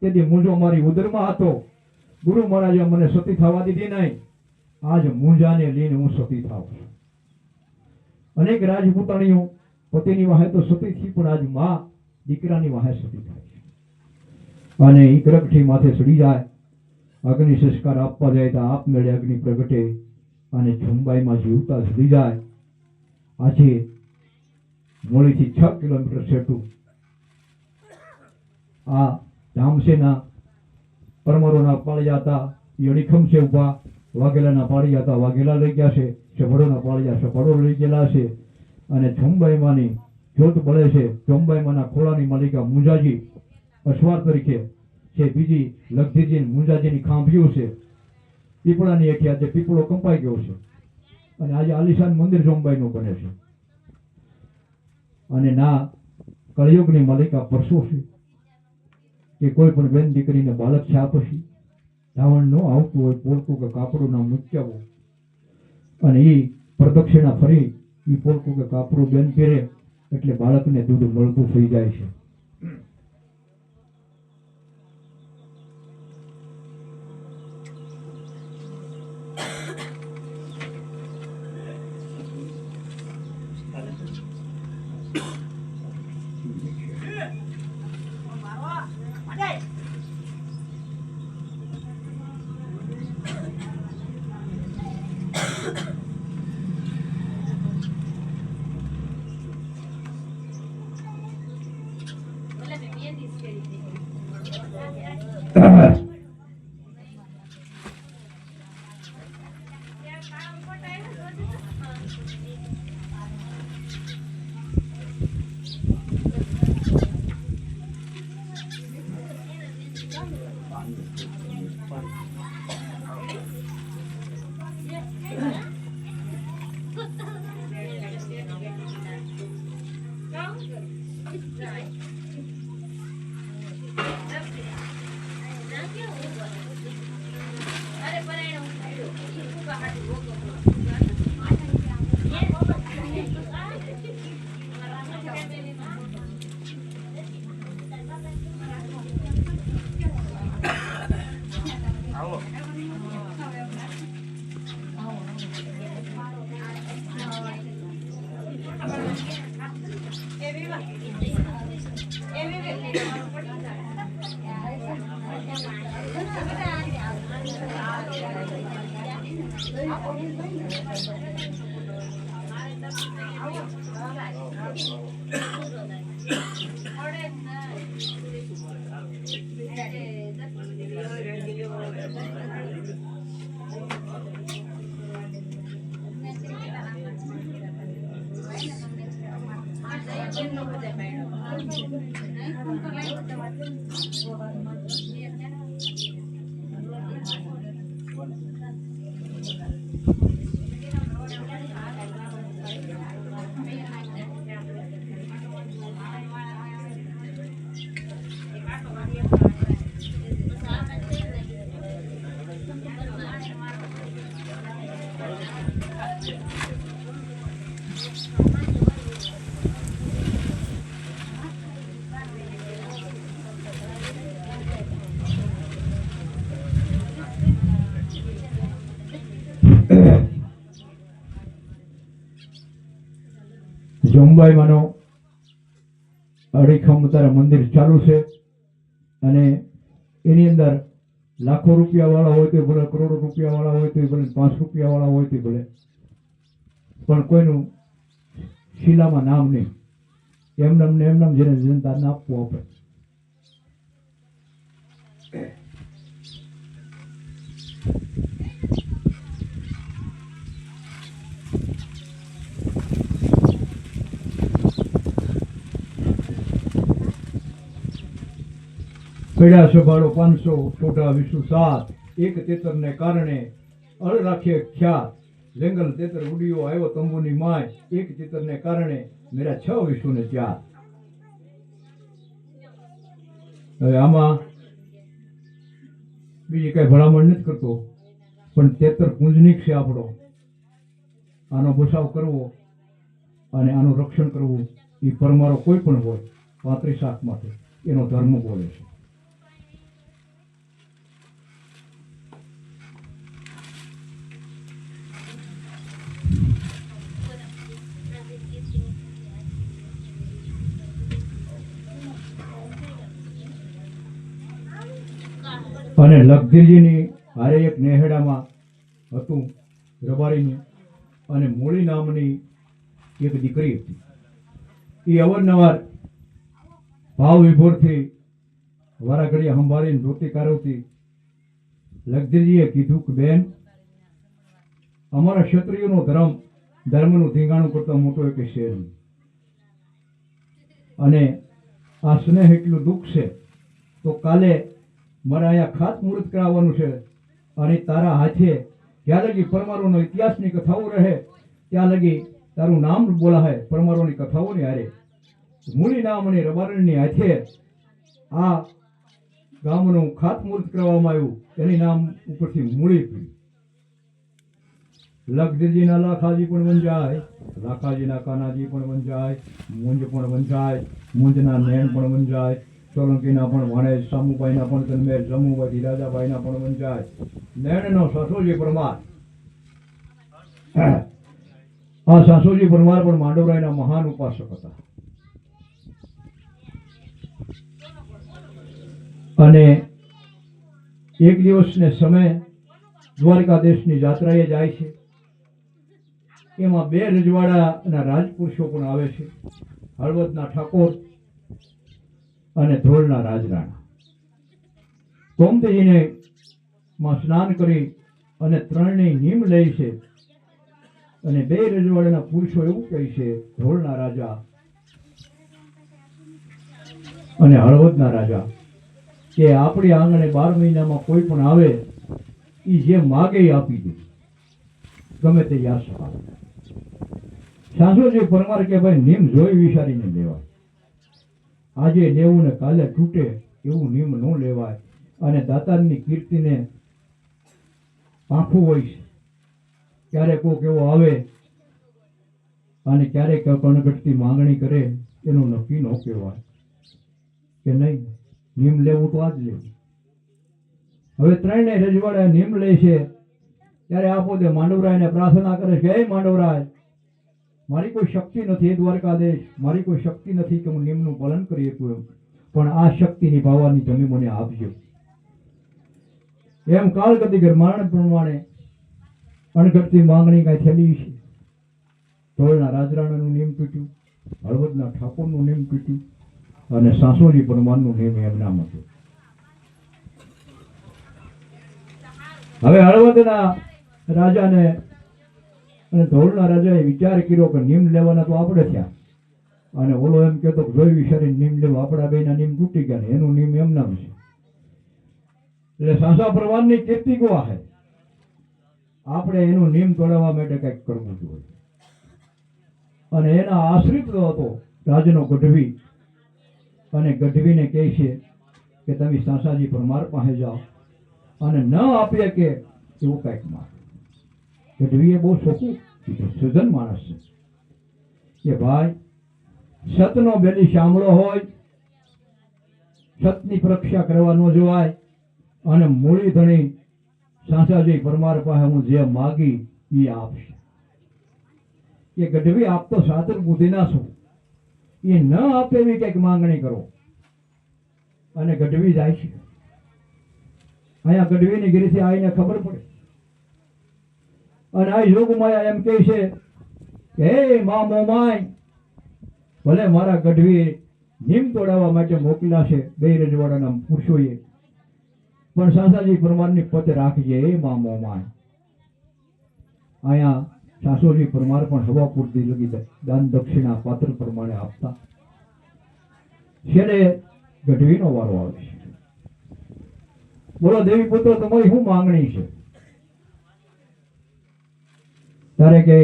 તેથી મુંજો મારી ઉદરમાં હતો, ગુરુ મહારાજે મને સતી થવા દીધી નહીં, આજ મુંજાને લઈને હું સતી થાવ છું. અનેક રાજપૂતાણીઓ પતિની વાહે તો સતી થઈ, પણ આજ માં દીકરાની વાહે સતી થાય છે. અને એ કરકઠી માથે સડી જાય, અગ્નિ સંસ્કાર આપવા જાય તો આપમેળે અગ્નિ પ્રગટે અને ઝુંબાઈમાં જીવતા સડી જાય. આજે મોડીથી 6 કિલોમીટર સેટું આ જામસેના પરમારોના પાળિયા હતા એ અડીખમ છે ઉભા, વાઘેલાના પાળિયા હતા વાઘેલા લઈ ગયા છે, સફળોના પાળિયા સફળો લઈ ગયેલા છે અને ઝુંબાઈમાંની જ્યોત બળે છે. ઝુંબાઈમાંના ખોળાની માલિકા મુંજાજી અશ્વાર તરીકે છે, બીજી લગધીરજી મુંજાજીની ખાંભીઓ છે. પીપળાની હેઠી આજે પીપળો કંપાઈ ગયો છે અને આજે આલિશાન મંદિર ઝુંબાઈનું બને છે. અને ના કળિયુગની માલિકા પરસો છે કે કોઈ પણ બેન દીકરીને બાળક છે પછી ધાવણ ન આવતું હોય, પોલકું કે કાપડું ના મૂક્યાવું અને એ પ્રદક્ષિણા ફરી એ પોલકું કે કાપડું બેન પહેરે એટલે બાળકને દૂધ મળતું થઈ જાય છે. જમબાઈમાંનો અડીખમ અત્યારે મંદિર ચાલુ છે અને એની અંદર લાખો રૂપિયા વાળા હોય તો ભલે, કરોડો રૂપિયા વાળા હોય તો ભલે, 5 રૂપિયા વાળા હોય તો ભલે, પણ કોઈનું શિલામાં નામ નહીં. એમનામ ને એમનામ જેને જનતાને આપવું આપે. પડ્યા સભાળો 500 ટોટા વિશુ 7 એક તેતરને કારણે અળ રાખે ખ્યાત જંગલ તેતર ઉડિયો આવ્યો તંબુની માય એક તેતરને કારણે મેરા 6 વિશુને 4. હવે આમાં બીજી કઈ ભલામણ નથી કરતો, પણ તેતર પુંજનિક છે આપણો. આનો બચાવ કરવો અને આનું રક્ષણ કરવું એ પરમારો કોઈ પણ હોય 35 શાખ માટે એનો ધર્મ બોલે છે. અને લખધીરજીની હારે એક નેહડામાં હતું રબારીનું, અને મૂળી નામની એક દીકરી હતી. એ અવારનવાર ભાવ વિભોરથી વારાઘડીએ સંભાળીને રોટી કાઢવતી. લખધીરજીએ કીધું કે બેન, અમારા ક્ષત્રિયોનો ધર્મનું ધીંગાણું કરતા મોટો એક શેર નહીં, અને આ સ્નેહ એટલું દુઃખ છે તો કાલે મારે અહીંયા ખાત મુહૂર્ત કરાવવાનું છે, અને તારા હાથે જ્યાં લગી પરમારોનો ઇતિહાસની કથાઓ રહે ત્યાં લગી તારું નામ બોલાય પરમારોની કથાઓની હારે. મૂળી નામ અને રબારણની હાથે આ ગામનું ખાત મુહૂર્ત કરવામાં આવ્યું. એની નામ ઉપરથી મૂળી પડી. લખધીરજીના લાખાજી પણ વંજાય, લાખાજીના કાનાજી પણ વંજાય, મુંજ પણ વંજાય, મુંજના નેણ પણ વંજાય, સોલંકીના પણ ભાણેજ, સામુભાઈના પણ તન્મેર, જમુભાઈ રાજાભાઈના પણ વંજાય. નેણનો સાસોજી પરમાર. આ સાસોજી પરમાર પણ માંડવરાયના મહાન ઉપાસક હતા. અને એક દિવસને સમય દ્વારકાધીશની જાત્રાએ જાય છે. એમાં 2 રજવાડાના રાજપુરુષો પણ આવે છે, હળવદના ઠાકોર અને ધ્રોળના રાજરાણા. ગોમતીજીને માં સ્નાન કરી અને 3ની નીમ લે છે, અને 2 રજવાડાના પુરુષો એવું કહે છે, ધ્રોળના રાજા અને હળવદના રાજા, કે આપણી આંગણે 12 મહિનામાં કોઈ પણ આવે એ જે માગે એ આપી દે, ગમે તે યાચના. સાસુજી પરમાર કે ભાઈ નીમ જોઈ વિચારીને લેવાય. આજે લેવું ને કાલે તૂટે એવું નીમ ન લેવાય. અને દાતારની કીર્તિને આંખું હોય છે. ક્યારેક કોક એવો આવે અને ક્યારેક કણઘટતી માંગણી કરે, એનું નક્કી ન કહેવાય કે નહીં નીમ લેવું તો આજ લેવું. હવે 3 રજવાડા નીમ લે છે ત્યારે આ પોતે માંડવરાયને પ્રાર્થના કરે છે, હે માંડવરાય, મારી કોઈ શક્તિ નથી, દ્વારકાધીશ, મારી કોઈ શક્તિ નથી કે હું નિયમનું પાલન કરી શકું એમ, પણ આ શક્તિ નિભાવવાની તમે મને આપજો. એમ કાળગતિગર મારણ પ્રમાણે અણઘટતી માંગણી કાંઈ થયેલી છે. ધોળના રાજરાણાનું નિયમ તૂટ્યું, હળવદના ઠાકોરનું નિયમ તૂટ્યું, અને સાસોજી પરમારનું નિયમ એમનામ હતું. હવે હળવદના રાજાને અને ધોળના રાજાએ વિચાર કર્યો કે નિયમ લેવાના તો આપણે થયા, અને ઓલો એમ કહેતો કે જોઈ વિચારી નીમ લેવું, આપણા બેના નીમ તૂટી ગયા ને એનું નીમ એમ નામ છે. એટલે સાસા પરમારની કીર્તિ ગોવા છે. આપણે એનું નિયમ તોડાવવા માટે કંઈક કરવું જોઈએ. અને એના આશ્રિત હતો રાજનો ગઢવી, અને ગઢવીને કહે છે કે તમે સાસાજી પરમાર પાસે જાઓ અને ન આપીએ કે એવું કંઈક માર. ગઢવીએ બહુ ચોખ્ખું કીધું, સુજન માણસ છે કે ભાઈ સતનો બેલી સાંભળો હોય, સતની પરીક્ષા કરવા ન જોવાય, અને મૂળી ધણી સાસાજી પરમાર પાસે હું જે માગી એ આપશે. એ ગઢવી આપતો સાતર બુદ્ધિના છું, એ ન આપે એવી કંઈક માંગણી કરો. અને ગઢવી જાય છે. અહીંયા ગઢવીની ગીરીથી આવીને ખબર પડે, અને આ યોગમાયા એમ કહે છે કે હે મા મોમાય, ભલે મારા ગઢવી નીમ તોડાવવા માટે મોકલ્યા છે બે રજવાડાના પુરુષોએ, પણ સાસાજી પરમારની પતે રાખજે એ મા મોમાય. અહીંયા સાસુજી પરમાર પણ હવા પૂરતી લગી દાન દક્ષિણા પાત્ર પ્રમાણે આપતા. છેલ્લે ગઢવીનો વારો આવે છે. બોલો દેવી પુત્ર, તમારી શું માંગણી છે? ત્યારે કે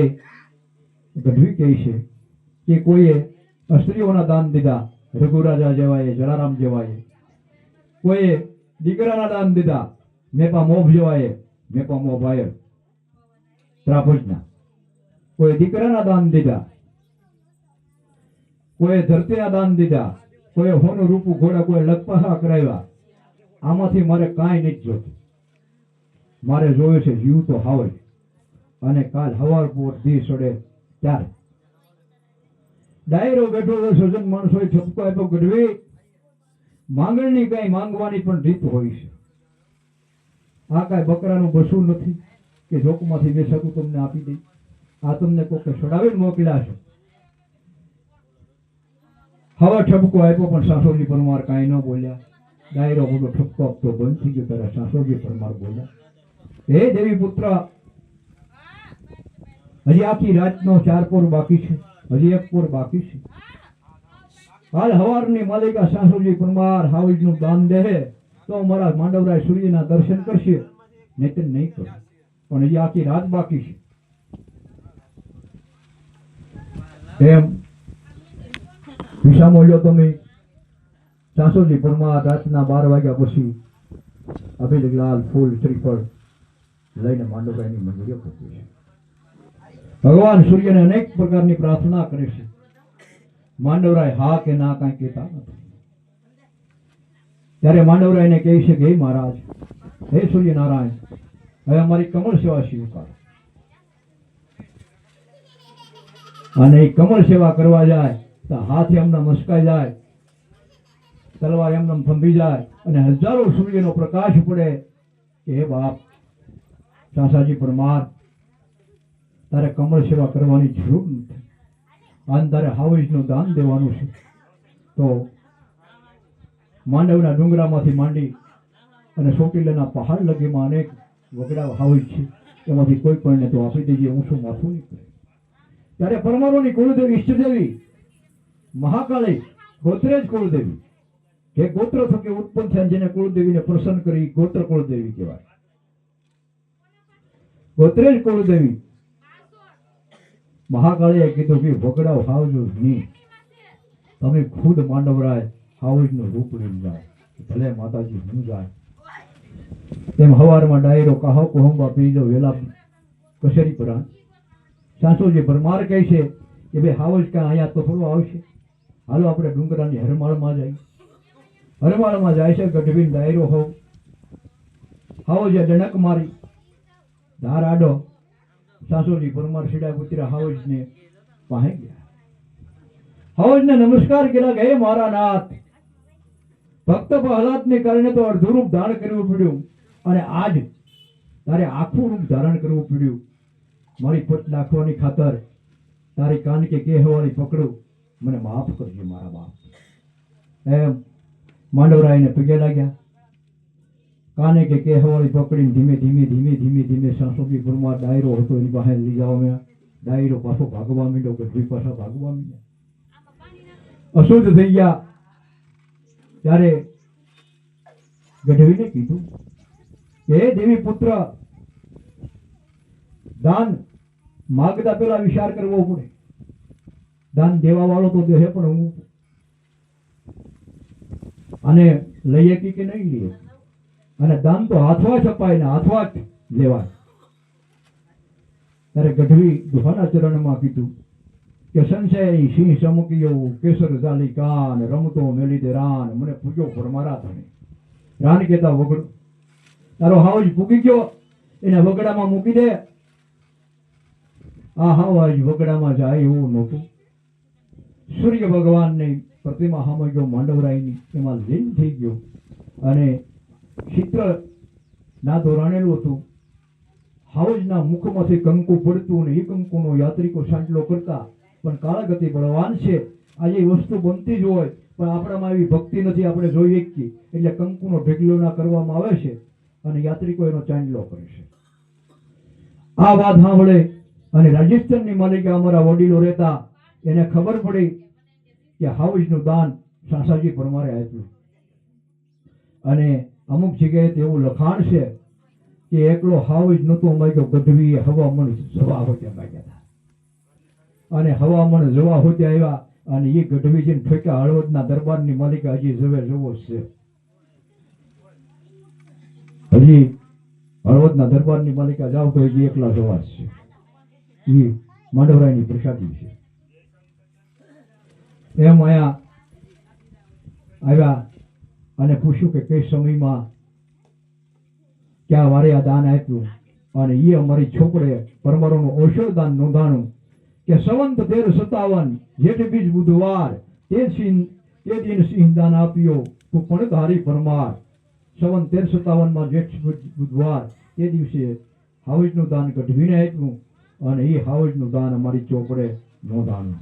ગઢવી કહે છે કે કોઈએ સ્ત્રીઓના દાન દીધા, રઘુરાજા જેવાએ, જલારામ જેવાએ. કોઈએ દીકરાના દાન દીધા, મેપા મોભ જેવાએ, મેપા મોભ આયર ત્રાભજના. કોઈ દીકરાના દાન દીધા, કોઈ ધરતીના દાન દીધા, કોઈ હોનું રૂપું ઘોડા, કોઈ લગપાસા કરાવ્યા. આમાંથી મારે કાંઈ નથી જોતું. મારે જોયું છે જીવ તો હાવ. અને કાલ હવાર પોર દી સડે ત્યારે ડાયરો બેઠો તો સજન માણસોએ ઠપકો આપ્યો, ગઢવી માંગણની કઈ માંગવાની પણ રીત હોય છે. આ કાંઈ બકરાનું બસું નથી કે જોકમાંથી બેસાતું તમને આપી દઈ. આ તમને કોકે છોડાવીને મોકલ્યા છે. હવે ઠપકો આપ્યો પણ સાસોજી પરમાર કાંઈ ન બોલ્યા. ડાયરો મોટો ઠપકો આપતો બંધ થઈ ગયો ત્યારે સાસોજી પરમાર બોલ્યા, હે દેવી પુત્ર, હજી આખી રાતનો 4 પોર બાકી છે, હજી 1 પોર બાકી છે. કાલ હવારની માલિકા સાસુજી પરમાર હાવીજનું દાન દે તો મારા માંડવરાય સૂર્યના દર્શન કરશે, નહીતર નહીં કરે. પણ હજી આખી રાત બાકી છે. એમ વિસામો લ્યો તમે. સાસુજી પરમાર રાતના 12 વાગ્યા પછી અભિલાલ ફૂલ શ્રીફળ લઈને માંડવરાયની મંદિરે પહોંચે છે. ભગવાન સૂર્યને અનેક પ્રકારની પ્રાર્થના કરે છે. માંડવરાય હા કે ના કાંઈ કહેતા નથી. ત્યારે માંડવરાયને કહે છે કે હે મહારાજ, હે સૂર્યનારાયણ, હવે અમારી કમળ સેવા સ્વીકાર. અને એ કમળ સેવા કરવા જાય તો હાથે એમના મસ્કાઈ જાય, તલવાર એમને થંભી જાય, અને હજારો સૂર્યનો પ્રકાશ પડે કે હે બાપ સાસાજી પરમાર, તારે કમળ સેવા કરવાની જરૂર નથી, અને તારે હાવીજનું દાન દેવાનું છે. તો માંડવના ડુંગરામાંથી માંડી અને ચોટીલાના પહાડ લગીમાં અનેક વગડા હાવીજ છે, એમાંથી કોઈ પણને તો આપી દેજે, ઊંચું માથું નહીં કરે. ત્યારે પરમારોની કુળદેવી ઈષ્ટદેવી મહાકાળી ગોત્રેજ કુળદેવી, જે ગોત્ર થકી ઉત્પન્ન થયા, જેને કુળદેવીને પ્રસન્ન કરી ગોત્ર કુળદેવી કહેવાય. ગોત્રેજ કુળદેવી મહાકાળીએ કીધું કે વગડાઓ હાવજો નહીં, તમે ખુદ માંડવરાય હાવજનું રૂપ લઈને જાઓ. ભલે માતાજી હું જાય. તેમ હવારમાં ડાયરો કહો કોહંબા પી જાઓ, વેલા કસેરી પરા. સાસુજી પરમાર કહે છે કે ભાઈ હાવજ કાંઈ અહીંયા તો થોડું આવશે, હાલો આપણે ડુંગરાની હરમાળમાં જઈએ. હરમાળમાં જાય છે. ગઢવીન ડાયરો હોવ, હાવજે ડણક મારી, ધાર આડો. સાસુજી પરમાર સીડા પુત્રા હાવજને પાસે ગયા. હાવજને નમસ્કાર કર્યા કે હે મારા નાથ, ભક્ત પ્રહલાદને કારણે તો અડધું રૂપ ધારણ કરવું પડ્યું, અને આજ તારે આખું રૂપ ધારણ કરવું પડ્યું. મારી પટ નાખવાની ખાતર તારી કાન કે કહેવાની પકડું, મને માફ કરજે મારા બાપ. એમ માંડવરાયને પગે લાગ્યા. કાને કે કહેવાળી પકડીને ધીમે ધીમે ધીમે ધીમે ધીમે સાસુજી પરમાર ડાયરો હતો એની પાસે લઈ જવા માંડ્યા. ડાયરો પાછો ભાગવા માંડ્યો, ગઢવી પાછા ભાગવા માંડ્યા. અશુદ્ધ થઈ ગયા ત્યારે ગઢવીને કીધું કે હે દેવી પુત્ર, દાન માગતા પેલા વિચાર કરવો પડે. દાન દેવા વાળો તો દેહે, પણ હું અને લઈ શકી કે નહીં લઈએ. અને દાન તો હાથવા જ અપાય ને હાથવા જ લેવાય. ત્યારે ગઢવી દુહાના ચરણમાં કીધું કે સંશય સિંહ ચમકીયો કેસર જાલી કાન રમતો મેલી દે રાન મને પૂજો પરમારા ધણે. રાન કેતા વગડ તારો હાવજ પૂગી ગયો, એને વગડામાં મૂકી દે. આ હાવજ વગડામાં જાય એવું નહોતું. સૂર્ય ભગવાનની પ્રતિમા સામે ગયો માંડવરાયની, એમાં લીન થઈ ગયો અને ચિત્ર ના દોરાણેલું હતું. હાવજના મુખમાંથી કંકુ પડતું અને એ કંકુનો યાત્રિકો સાંટલો કરતા. પણ કાળગતિ બળવાન છે, આજે એ વસ્તુ બનતી જ હોય પણ આપણામાં એવી ભક્તિ નથી, આપણે જોઈ શકીએ એટલે કંકુનો ઢગલો ના કરવામાં આવે છે અને યાત્રિકો એનો ચાંદલો કરે છે. આ વાત સાંભળે અને રાજસ્થાનની માલિકા અમારા વડીલો રહેતા, એને ખબર પડી કે હાવજનું દાન સાસાજી પરમારે આપ્યું. અને અમુક જગ્યાએ એવું લખાણ છે કે એકલો હાવજ નહોતો માગ્યો, ગઢવીએ હવામણ જવા હોત્યા માગ્યા હતા. અને હવામણ જવા હોત્યા આવ્યા અને એ ગઢવીજીને ઠોક્યા. હળવદના દરબારની માલિકા હજી જવે જવો છે. હજી હળવદના દરબારની માલિકા જાવ તો હજી એકલા જવા છે. એ માંડવરાયની પ્રસાદી છે. એમ અહીંયા આવ્યા અને પૂછ્યું કે કઈ સમયમાં ક્યાં વારે આ દાન આપ્યું. અને એ અમારી છોકરે પરમારોનું ઔષધ દાન નોંધાણું કે સંવંત 1357 જેઠ બીજ બુધવાર તે દિન સિંહ દાન આપ્યો તું પણ ધારી પરમાર. સંવંત 1357 જેઠ બુધવાર તે દિવસે હાવજનું દાન ગઢવીને આપ્યું અને એ હાવજનું દાન અમારી ચોપડે નોંધાણું.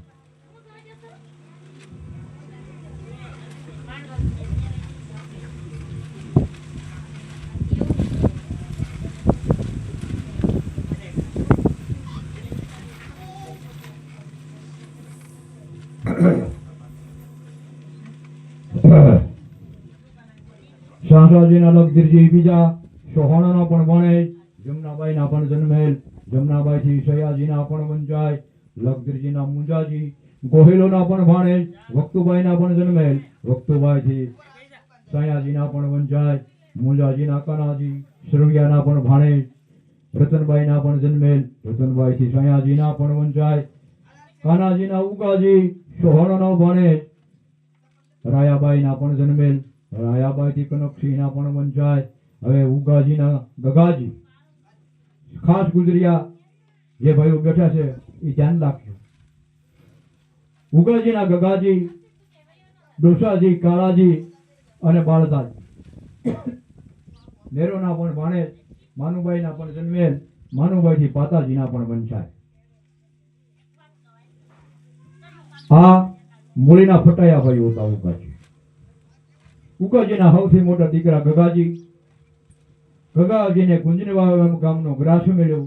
શાહજાજીના લગધીરજી બીજા, સોહાણાના પણ ભણે, જમનાબાઈના પણ જન્મેલ, જમનાબાઈથી સયાજીના પણ વંચાય, લગધીરજીના મુંજાજી, ગોહિલોના પણ ભાણે, વક્તુબાઈના પણ જન્મેલ, વક્તુબાઈથી સયાજીના પણ વંચાય, મુંજાજીના કાનાજી, સરવૈયાના પણ ભાણે, રતનબાઈના પણ જન્મેલ, રતનબાઈથી સયાજીના પણ વંચાય, કાનાજીના ઉગાજી, સોહાણાનો ભાણે, રાયાબાઈના પણ જન્મેલ, રાયાબાઈથી કનકસિંહના પણ વંચાય. હવે ઉગાજીના ગગાજી ખાસ ગુજરિયા જે ભાઈઓ બેઠા છે એ ધ્યાન રાખજો. ઉગાજીના ગગાજી, ડોસાજી, કાળાજી અને બાળદાજી. નેરોના પણ ભાણે, માનુબાઈના પણ જન્મેલ, માનુબાઈથી પાતાજીના પણ વંચાય. આ મૂળીના ફટાયા ભાઈઓ હતા ઉગાજી. ઉગાજીના સૌથી મોટા દીકરા ગગાજી. ગગાજીને ગુંજનવા ગામનો ગ્રાસ મળ્યો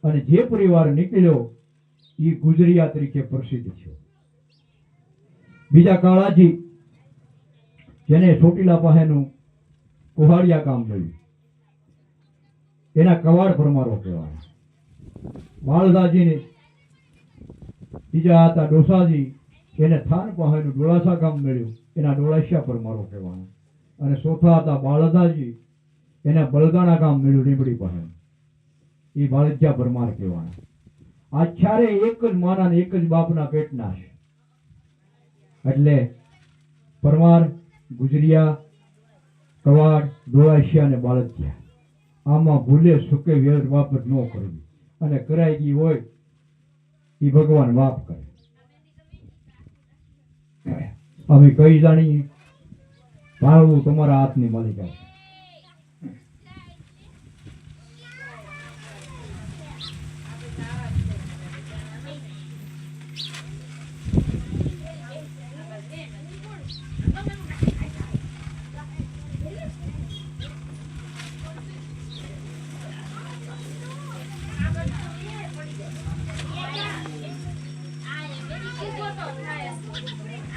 અને જે પરિવાર નીકળ્યો એ ગુજરિયા તરીકે પ્રસિદ્ધ છે. બીજા કાળાજી, જેને ચોટીલા પાસેનું કુહાડિયા ગામ મળ્યું, એના કવાડ પરમારો કહેવાય. બાળદાજીને બીજા હતા ડોસાજી, એને થાન પાસેનું ડોળાસા ગામ મળ્યું, એના ડોળાસિયા પરમારો કહેવાય. અને ચોથા હતા બાળદાજી, એને બલદાણા ગામ મળ્યું લીંબડી પાસે, એ બાળજ્યા પરમાર કહેવાય. આ ચારે એક જ માના એક જ બાપના પેટના છે. એટલે પરમાર, ગુજરિયા, કવાડ, ડોળાસિયા અને બાળજ્યા, આમાં ભૂલે સુકે વેર વાપર ન કરવી. અને કરાઈ ગઈ હોય એ ભગવાન માફ કરે. અમે કઈ જાણી ભાવવું તમારા હાથની માલિકા છે.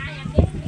I am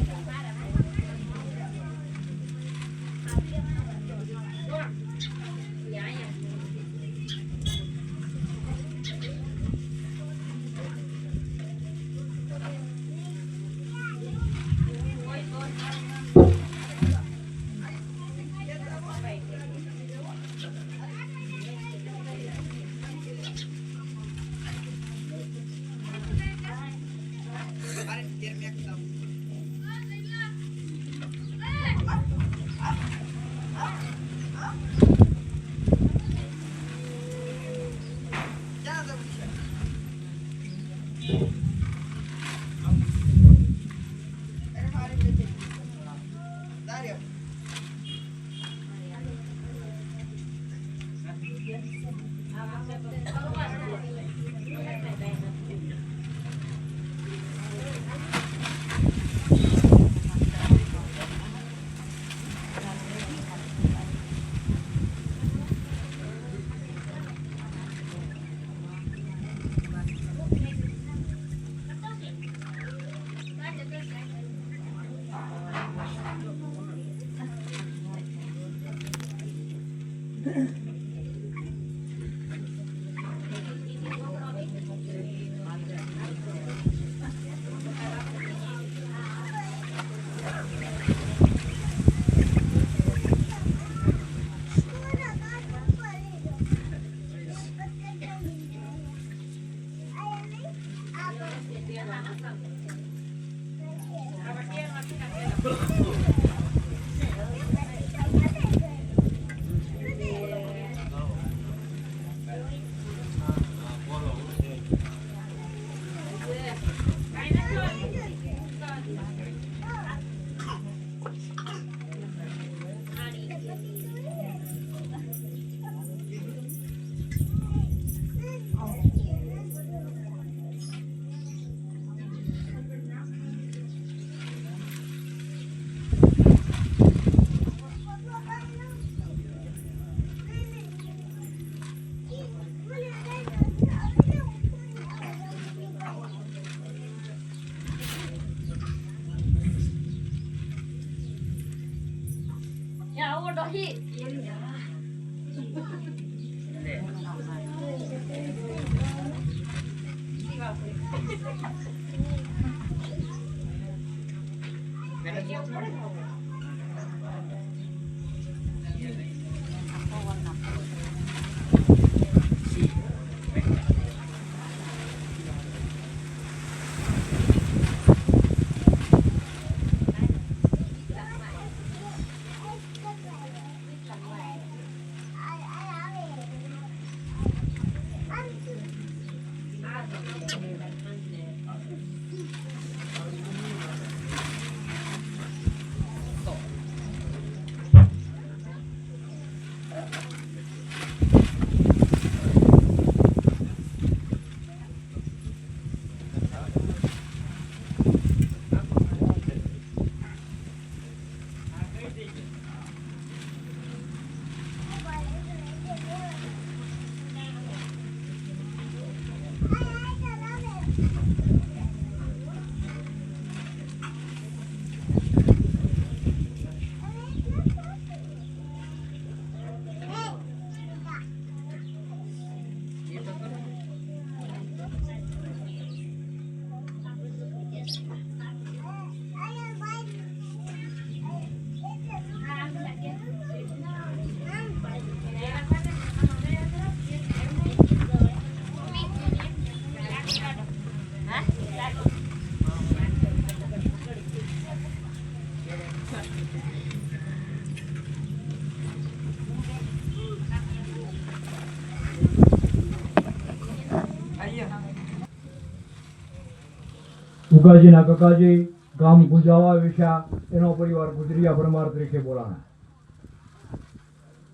ઉગાજીના કકાજી ગામ ગુંજાવા વિશા એનો પરિવાર ગુજરિયા પરમાર તરીકે બોલાણા.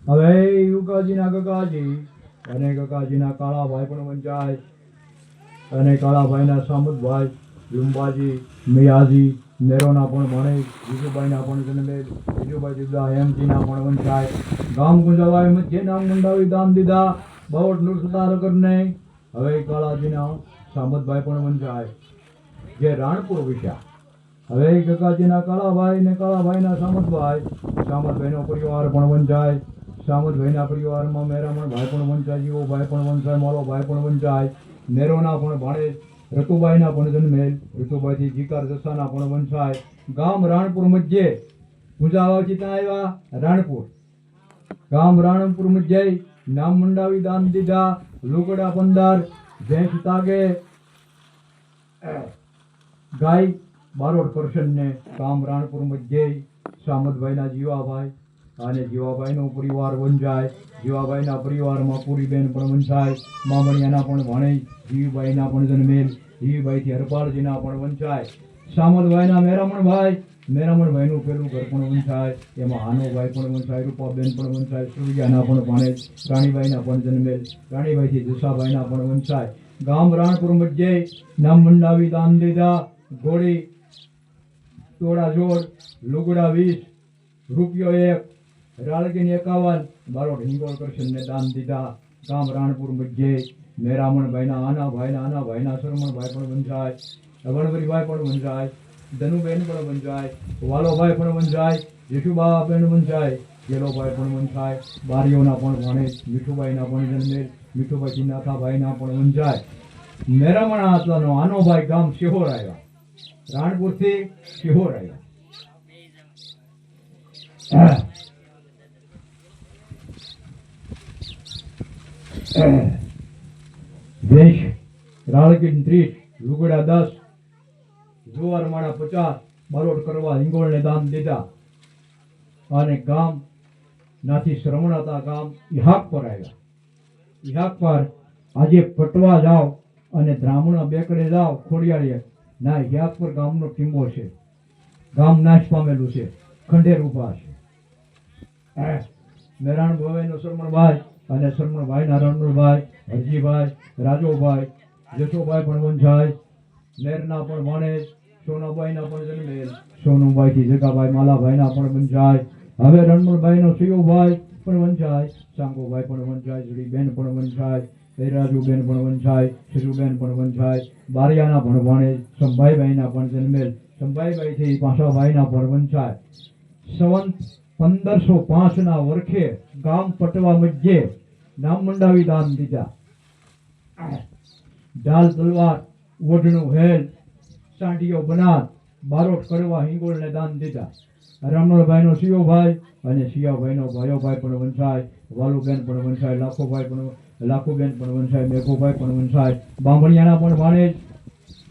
હવે ઉગાજીના કકાજી અને કકાજીના કાળાભાઈ પણ વંચાય અને કાળાભાઈના સામુદભાઈ લીંબાજી મિયાજી નેરોના પણ ભણે વિજુભાઈના પણ જન્મે વિજુભાઈ દીધા હેમજીના પણ વંચાય. ગામ ગુંજાવાએ મધ્ય નામ મંડાવી દાન દીધા બાવટ નૃસતા નગરને. હવે કાળાજીના સામતભાઈ પણ વંચાય જે રાણપુર વિશા. હવે કકાજીના કાળાભાઈ ને કાળાભાઈના સામતભાઈનો પરિવાર પણ વંચાય. સામતભાઈના પરિવારમાં મેરામણ ભાઈ પણ વંચાય, જીવોભાઈ પણ વંચાય, માલોભાઈ પણ વંચાય, નેરોના પણ ભાણેજ રતુભાઈના પણ જન્મેલ, રતુભાઈથી જીકાર જસાના પણ વંચાય. ગામ રાણપુર મધ્યે ગુંજાવાથી ત્યાં આવ્યા રાણપુર. ગામ રાણપુર મધ્યે નામ મંડાવી દાન દીધા લુગડા 15 ભેંસ તાગે ગાય 12% ને. ગામ રાણપુર મધ્યે સામતભાઈના જીવાભાઈ અને જીવાભાઈનો પરિવાર વંચાય. જીવાભાઈના પરિવારમાં પૂરીબેન પણ વંચાય, મામણિયાના પણ ભાણેજ જીવીભાઈના પણ જન્મેલ, જીવીભાઈથી હરપાળજીના પણ વંચાય. સામતભાઈના મેરામણભાઈ મેરામણભાઈનું પેલું ઘર પણ વંચાય, એમાં આનોભાઈ પણ વંચાય, રૂપાબેન પણ વંચાય, સુરૈયાના પણ ભાણેજ, રાણીબાઈના પણ જન્મેલ, રાણીબાઈથી જસાભાઈના પણ વંચાય. ગામ રાણપુર મધ્યે નામ મંડાવી દાન દીધા, ઘોડી તોડા જોડ, લુગડા 20, રૂપિયો 1, રાળગીન 51, બારોટ હિંગોળ કરશનને દાન દીધા. ગામ રાણપુર મધ્યે મેરામણભાઈના આનાભાઈના શરમણભાઈ પણ વંચાય, વણવરીભાઈ પણ વંચાય, ધનુબેન પણ વંચાય, વાલોભાઈ પણ વંચાય, જેઠુબા બેન વંચાય, ગેલોભાઈ પણ વંચાય, બારીઓના પણ ભાણેજ, મીઠુભાઈના પણ જન્મેલ, મીઠુભાઈ નાથાભાઈના પણ વંચાય. મેરામણ આતલાનો આનોભાઈ ગામ શિહોર આવ્યા, રાણપુરથી શિહોર આવ્યા. વેશ રાળકીન 30, લુગડા 10, જુવાર માળા 50, બારોટ કરવા હિંગોળને દાન દીધા. અને ગામ નાથી શ્રમણ હતા, ગામ ઇહાક પર આવ્યા. ઇહાક પર આજે પટવા જાઓ અને બ્રાહ્મણ બેકડે જાઓ ખોડિયાળીએ, ના ઇહાક પર ગામનો ટીંબો છે, ગામ નાશ પામેલું છે, ખંડેર ઉભા છે. મેરાણ ભવાઈનો શરમણભાઈ અને શરમણભાઈના રણભાઈ, હરજીભાઈ, રાજોભાઈ, જસોભાઈ પણ વંચાય, મેરના પણ ભાણેજ, સોનાબાઈના પણ જન્મેલ, સોનુભાઈથી જગાભાઈ માલાભાઈના પણ વંચાય. હવે રણમણભાઈનો સિયોભાઈ પણ વંચાય, સાંગોભાઈ પણ વંચાય, જડીબેન પણ વંચાય, રાજુબેન પણ વંચાય, શીરુબેન પણ વંચાય, બારિયાના પણ ભાણેજ, સંભાઈભાઈના પણ જન્મેલ, સંભાઈભાઈથી પાસાભાઈના પણ વંચાય. સંવંત 1505 ના વર્ષે ગામ પટવા મધ્યે નામ મંડાવી દાન દીધા. ઢાલ તલવાર, ઓઢણું હેલ, સાંઢીઓ બનાર, બારોટ કરવા હિંગોળને દાન દીધા. રમણભાઈનો સિયોભાઈ અને સિયાભાઈનો ભાયોભાઈ પણ વંચાય, વાલુબેન પણ વંચાય, લાખુબેન પણ વંચાય, મેઘોભાઈ પણ વંચાય, બામણિયાના પણ ભાણેજ,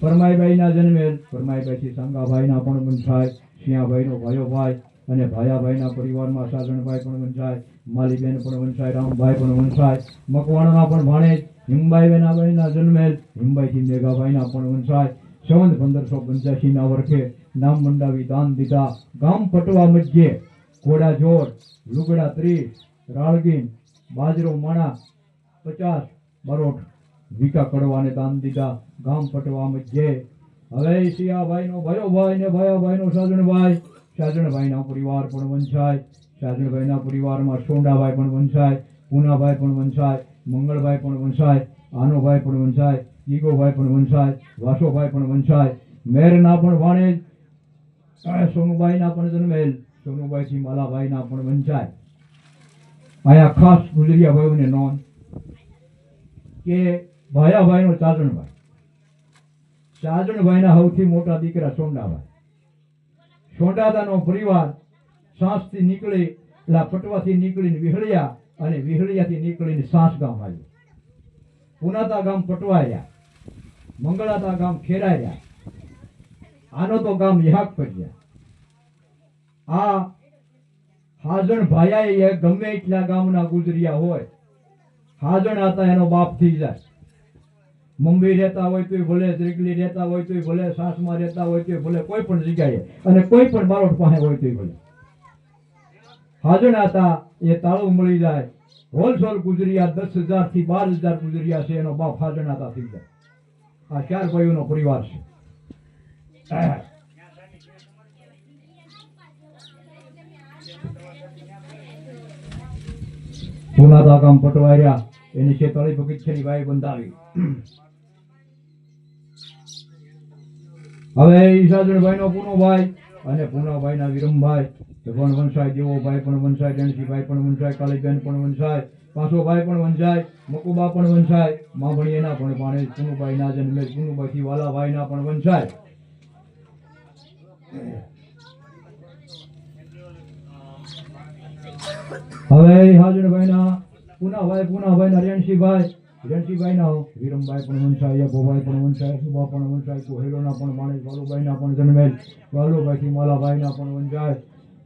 પરમાઈબાઈના જન્મેલ, પરમાઈબાઈથી સાંગાભાઈના પણ વંચાય, સિયાભાઈનો ભાયોભાઈ અને ભાયાભાઈના પરિવારમાં સાજણભાઈ પણ વંચાય, માલીબેન પણ વંચાય, રામભાઈ પણ વંચાય, મકવાણના પણ ભાણેજ, હિંબાઈના જન્મેલ, હિંબાઈથી મેઘાભાઈના પણ વંચાય. સંવંત 1585 ના વર્ષે નામ મંડાવી દાન દીધા. ગામ પટવા મધ્યે ઘોડા જોડ, લુગડા 30, રાળગીન, બાજરો માણા 50, બારોટ વિકા કડવાને દાન દીધા. ગામ પટવા મધ્યે હવે સિયાભાઈનો ભયોભાઈ ને ભયાભાઈનો સાજણભાઈ, સાજણભાઈના પરિવાર પણ વંચાય. સાજણભાઈના પરિવારમાં સોંડાભાઈ પણ વંચાય, પૂનાભાઈ પણ વંચાય, મંગળભાઈ પણ વંચાય, આનોભાઈ પણ વંચાય, ઈગોભાઈ પણ વંચાય, વાસોભાઈ પણ વંચાય, મેરના પણ ભાણેજ, સોનુભાઈના પણ જન્મેલ, સોનુભાઈથી માલાભાઈના પણ વંચાય. આયા ખાસ ગુજરિયા ભાઈઓને નોંધ કે ભાયાભાઈનો સાજણભાઈ, સાજણભાઈના સૌથી મોટા દીકરા સોંડાભાઈ. સોંડાદાનો પરિવાર સાંસથી નીકળી એટલે પટવાથી નીકળીને વિહળિયા અને વિહળિયાથી નીકળીને સાંસ ગામ આવ્યું. પુનાતા ગામ પટવાયા, મંગળાતા ગામ ખેરાયા, આનો તો ગામ યહાક પડ્યા. આ હાજણ ભાયા ગમે એટલા ગામના ગુજરિયા હોય, હાજણ હતા એનો બાપ થઈ જાય. મુંબઈ રહેતા હોય તોય ભલે, ત્રિકલી રહેતા હોય તોય ભલે, સાસમાં રહેતા હોય તોય ભલે, કોઈ પણ જગ્યાએ અને કોઈ પણ બારોટ પાસે હોય તોય ભલે, હાજણ હતા એ તાળું મળી જાય. હોલસેલ ગુજરિયા 10,000 થી 12,000 ગુજરિયા છે, એનો બાપ હાજણ હતા થઈ જાય. આ 4 ભાઈઓનો પરિવાર છે. પુનાતા ગામ પટવાર્યા, એની છેતાળી બગીચાની વાય બંધાવી. હવે ઈસાજણભાઈનો પૂનોભાઈ અને પૂનાભાઈના વિરમભાઈ પણ વંશાય, દેવોભાઈ પણ વંશાય, ડણસીભાઈ પણ વંશાય, કાલીબેન પણ વંશાય, પાસોભાઈ પણ વંશાય, મકુબા પણ વંશાય, મામણીએના પણ ભાણેજ, પુનુભાઈના જન્મે, પુનુભાઈથી વાલાભાઈના પણ વંશાય. હવે હાજણભાઈના પૂનાભાઈના રેણસીભાઈના વિરમભાઈ પણ વંશાય, યભોભાઈ પણ વંશાય, સુબા પણ વંશાય, કોહેલોના પણ ભાણેજ, વાલુભાઈના પણ જન્મેલ, વાલુભાઈથી માલાભાઈના પણ વંશાય.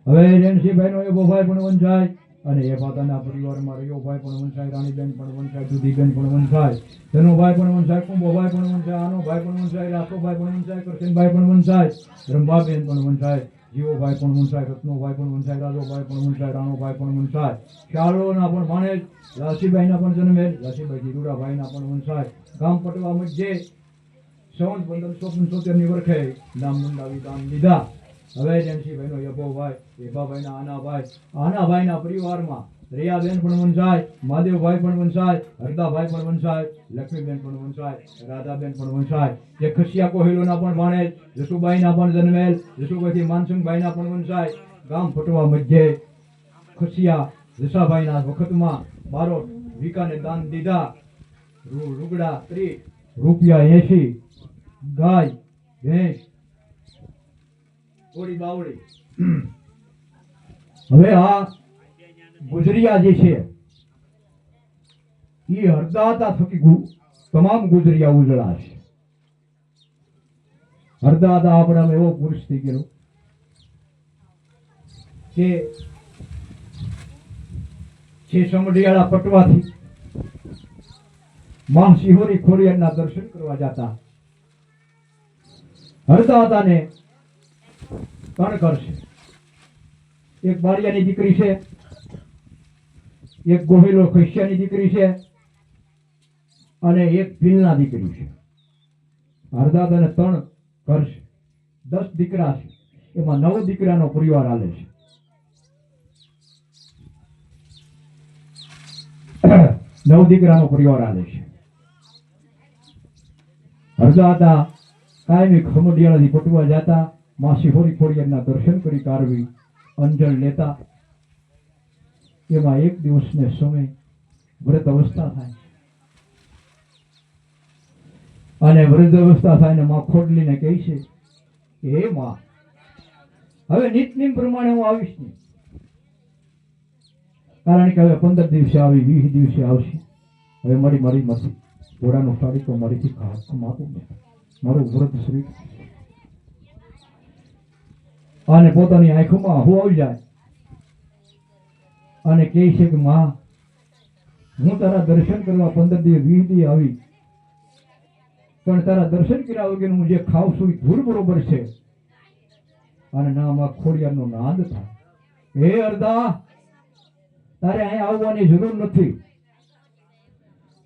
હવે રેણસીભાઈનો યભોભાઈ પણ વંશાય અને યભાતાના પરિવારમાં રયોભાઈ પણ વંશાય, રાણીબેન પણ વંશાય, દુધીબેન પણ વંશાય, ધનુભાઈ પણ વંશાય, કુંભોભાઈ પણ વંશાય, આનોભાઈ પણ વંશાય, રાસોભાઈ પણ વંશાય, કરશનભાઈ પણ વંશાય, રંભાબેન પણ વંશાય, જીવોભાઈ પણ વંશાય, રત્નોભાઈ પણ વંશાય, રાજોભાઈ પણ વંશાય, રાણોભાઈ પણ વંશાય, શાળોના પણ ભાણેજ, લાસીભાઈના પણ જન્મેલ, લાસીભાઈ જીરુડાભાઈના પણ વંશાય. ગામ પટવા મધ્યે સંવત 1575 ની વર્ષે નામ નોંધાવી ગામ લીધા. હવે જયંતિભાઈનો યભોભાઈ, એભાભાઈના આનાભાઈના પરિવારમાં રિયાબેન પણ વંશાય, મહાદેવભાઈ પણ વંશાય, હરદાભાઈ પણ વંશાય, લક્ષ્મીબેન પણ વંશાય, રાધાબેન પણ વંશાય. જે ખસિયા કોહિલોના પણ ભાણેજ, જસુબાઈના પણ જન્મેલ, જસુભાઈથી માનસિંહભાઈના પણ વંશાય. ગામ પટવા મધ્યે ખસિયા જસાભાઈના વખતમાં 12 વીઘાને દાન દીધા. રૂગડા 30, રૂપિયા 80, ગાય ભેંસ થોડી બાવળી. હવે આ ગુજરિયા જે છે એ હરદાતા થકી તમામ ગુજરિયા ઉજળા છે. હરદાતા આપણામાં એવો પુરુષ થઈ ગયો કે જે સમઢિયાળા પટવાથી માં શિહોરી ખોડિયારના દર્શન કરવા જતા હરદાતાને 3 ઘર છે. એક બારિયાની દીકરી છે, એક ગોહિલો ખૈસિયાની દીકરી છે અને એક ભીલના દીકરી છે. હરદાતાને 3 ઘર છે, 10 દીકરા છે, એમાં 9 દીકરાનો પરિવાર હાલે છે. 9 દીકરાનો પરિવાર હાલે છે. હરદાતા કાયમી ખમડિયાળાથી પટવા જતા માં શિહોરી ખોડિયારના દર્શન કરી કારવી અંજળ લેતા. એમાં એક દિવસને સમય વ્રત અવસ્થા થાય અને વૃદ્ધ અવસ્થા થાય ને માં ખોડલીને કહે છે કે હે માં, હવે નિત્યમ પ્રમાણે હું આવીશ નહીં, કારણ કે હવે 15 દિવસે આવી, 20 દિવસે આવશે. હવે મારી મરજી, ઘોડાનો સાડી તો મારીથી માતું ને મારું વ્રત શ્રી અને પોતાની આંખોમાં આહુ આવી જાય અને કહે છે કે માં, હું તારા દર્શન કરવા 15 દિવસ 20 દિવસ આવી, પણ તારા દર્શન કર્યા વગર હું જે ખાવ છું એ ધૂળ બરોબર છે અને ના માં ખોડિયારનો નાદ થાય. હે હરદા, તારે અહીંયા આવવાની જરૂર નથી,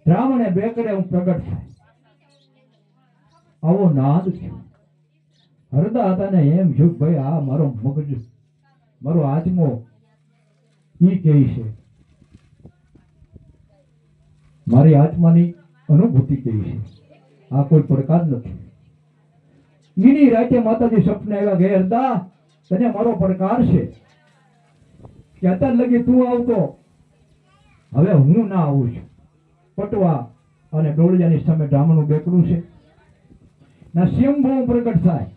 બ્રાહ્મણે બેકડે હું પ્રગટ થાય, આવો નાદ થયો. હરદા હતા એમ જો ભાઈ આ મારો મગજ, મારો આત્મો ઈ કહે છે, મારી આત્માની અનુભૂતિ કહે છે, આ કોઈ પડકાર નથી. ઈની રાતે માતાજી સપને આવ્યા કે હરદા, તને મારો પડકાર છે કે અત્યારે લગી તું આવતો, હવે હું ના આવું છું. પટવા અને ડોળિયાની સામે ડામણું બેકડું છે ના સ્વયંભૂ પ્રગટ થાય.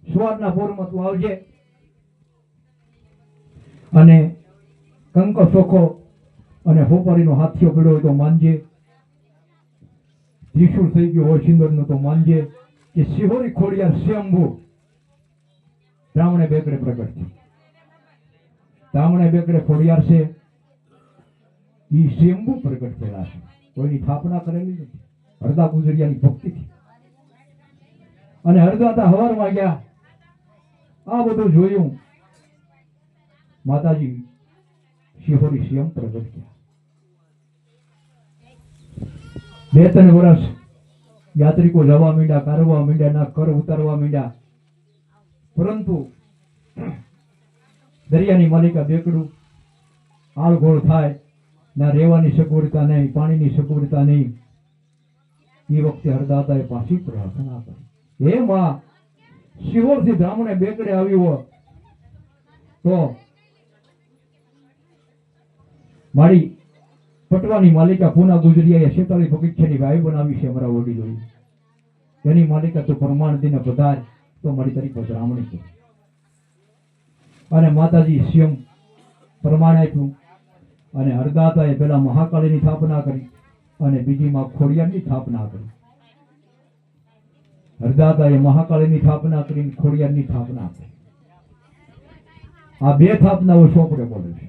સવારના પોરમાં તું આવજે અને કંકો ચોખો અને હોપારીનો હાથીઓ પીડ્યો હોય તો માનજે, ત્રિશુળ થઈ ગયો હોય સિંદૂરનો તો માનજે કે શિહોરી ખોડિયાર સ્વયંભૂ બ્રાહ્મણે બેકડે પ્રગટ છે. બ્રાહ્મણે બેકડે ખોડિયાર છે, ઈ સ્વયંભૂ પ્રગટ થયેલા છે, કોઈની સ્થાપના કરેલી નથી. હરદા ગુજરિયાની ભક્તિથી. અને હરદાતા હવારમાં ગયા, આ બધું જોયું, માતાજી શિહોરી સ્વયં પ્રગટ થયા. 2-3 વર્ષ યાત્રિકો જવા માંડ્યા, કારવા માંડ્યા, ના કર ઉતારવા માંડ્યા, પરંતુ દરિયાની માલિકા બેકડું આળગોળ થાય, ના રહેવાની સગવડતા નહીં, પાણીની સગવડતા નહીં. એ વખતે હરદાતાએ પાછી પ્રાર્થના કરી, હે માં, શિહોરથી બ્રાહ્મણે બેકડે આવ્યો તો મારી પટવાની માલિકા પૂના ગુજરિયાએ 46 બગીચાની ગાય બનાવી છે અમારા વડીલોએ, એની માલિકા તો પ્રમાણ દીને પધાર તો મારી તારી બ્રાહ્મણી છે. અને માતાજી સ્વયં પ્રમાણ આપ્યું અને હરદાતાએ પેલા મહાકાળીની સ્થાપના કરી અને બીજી માં ખોડિયારની સ્થાપના કરી. હરદાતાએ મહાકાળીની સ્થાપના કરીને ખોડિયારની સ્થાપના કરી. આ 2 સ્થાપનાઓ સોંપડે બોલે છે.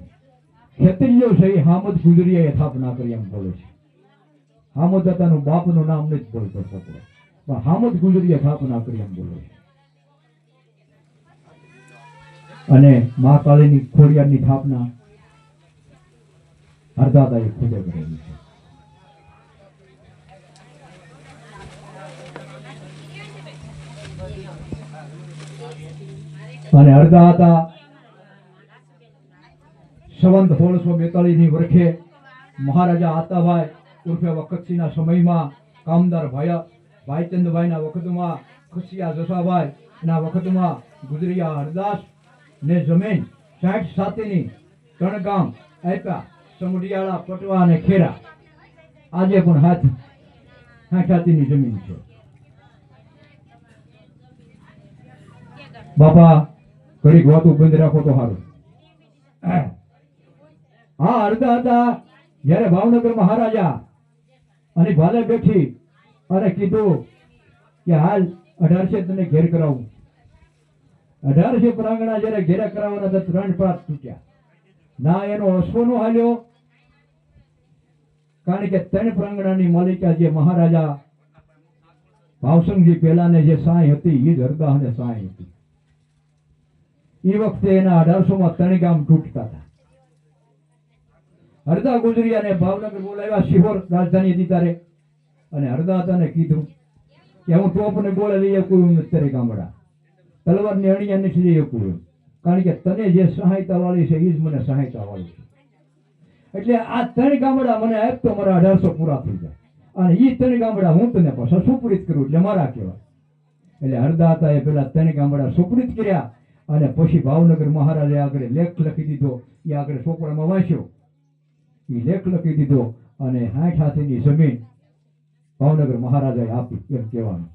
ક્ષત્રિયો છે એ હામદ ગુજરિયાએ સ્થાપના કરી એમ બોલે છે. હામદ દાતાનું બાપનું નામ નથી બોલતો સોંપડો, પણ હામદ ગુજરિયા સ્થાપના કરી એમ બોલે છે. અને મા કાળીની ખોડિયારની સ્થાપના હરદાદાએ ખુદે કરેલી છે. અને હરદા હતા સંવંત 1642 ની વર્ષે મહારાજા આતાભાઈ ઉર્ફે વખતસિંહના સમયમાં કામદાર ભાઈચંદભાઈના વખતમાં ખસિયા જસાભાઈ ના વખતમાં ગુજરિયા હરદાસ ને જમીન 60 સાથેની 3 ગામ આપ્યા, સમઢિયાળા, પટવા અને ખેરા. આજે પણ 60 સાથેની જમીન છે. બાપા ઘડીક વાતું બંધ રાખો તો સારું. હા, હરદા હતા જયારે ભાવનગર મહારાજા અને ભાલે બેઠી અને કીધું કે હાલ 1800 તને ઘેર કરાવું. 1800 પ્રાંગણા જયારે ઘેરા કરાવવાના તો 3 પાત તૂટ્યા. ના એનો અશ્વ નો હાલ્યો, કારણ કે 3 પ્રાંગણાની માલિકા જે મહારાજા ભાવસંગજી પહેલાને જે સાંઈ હતી એ જ હરદા અને સાંઈ હતી. એ વખતે એના 1800 માં 3 ગામ તૂટતા હતા. હરદા ગુજરિયાને ભાવનગર બોલાવ્યા, શિહોર રાજધાની હતી તારે, અને હરદા હતાને કીધું કે હું ટોપ ને ગોળે લઈ શકું અત્યારે ગામડા, તલવાર ને અણિયા નથી લઈ શકું, કારણ કે તને જે સહાયતા વાળી છે એ જ મને સહાયતા વાળી છે. એટલે આ 3 ગામડા મને આપતો મારા 1800 પૂરા થઈ જાય, અને એ 3 ગામડા હું તને પાછા સુપરિત કરું એટલે મારા કહેવાય. એટલે હરદા હતા એ પેલા 3 ગામડા સુપરિત કર્યા, અને પછી ભાવનગર મહારાજે આગળ લેખ લખી દીધો. એ આગળ ચોપડામાં વાંચ્યો, એ લેખ લખી દીધો, અને 60 હાથીની જમીન ભાવનગર મહારાજાએ આપી એમ કહેવાનું.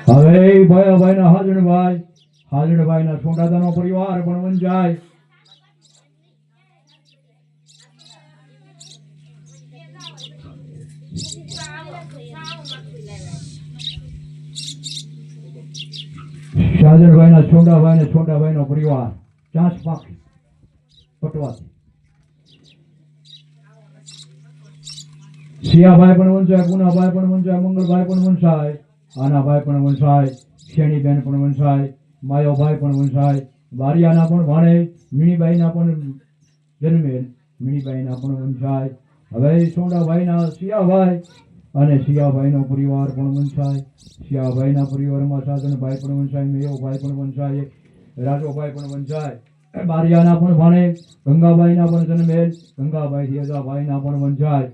હવે ભયાભાઈના હાજણભાઈના સોંડાદાનો પરિવાર પણ વંચાય. શાહજણભાઈના છોંડાભાઈનો પરિવાર ચાંચ પાકી પટવાથી. સિયાભાઈ પણ વંચાય, પૂનાભાઈ પણ વંચાય, મંગળભાઈ પણ વંચાય, આનાભાઈ પણ વંચાય, શેણીબેન પણ વંચાય, માયોભાઈ પણ વંચાય, બારિયાના પણ ભાણે, મીણીબાઈના પણ જન્મેલ, મીણીબાઈના પણ વંચાય. હવે સોંડાભાઈના સિયાભાઈ અને સિયાભાઈનો પરિવાર પણ વંચાય. સિયાભાઈના પરિવારમાં સાધનભાઈ પણ વંચાય, મેયોભાઈ પણ વંચાય, રાજોભાઈ પણ વંચાય, બારિયાના પણ ભાણે, ગંગાબાઈના પણ જન્મેલ, ગંગાભાઈ અજાભાઈના પણ વંચાય.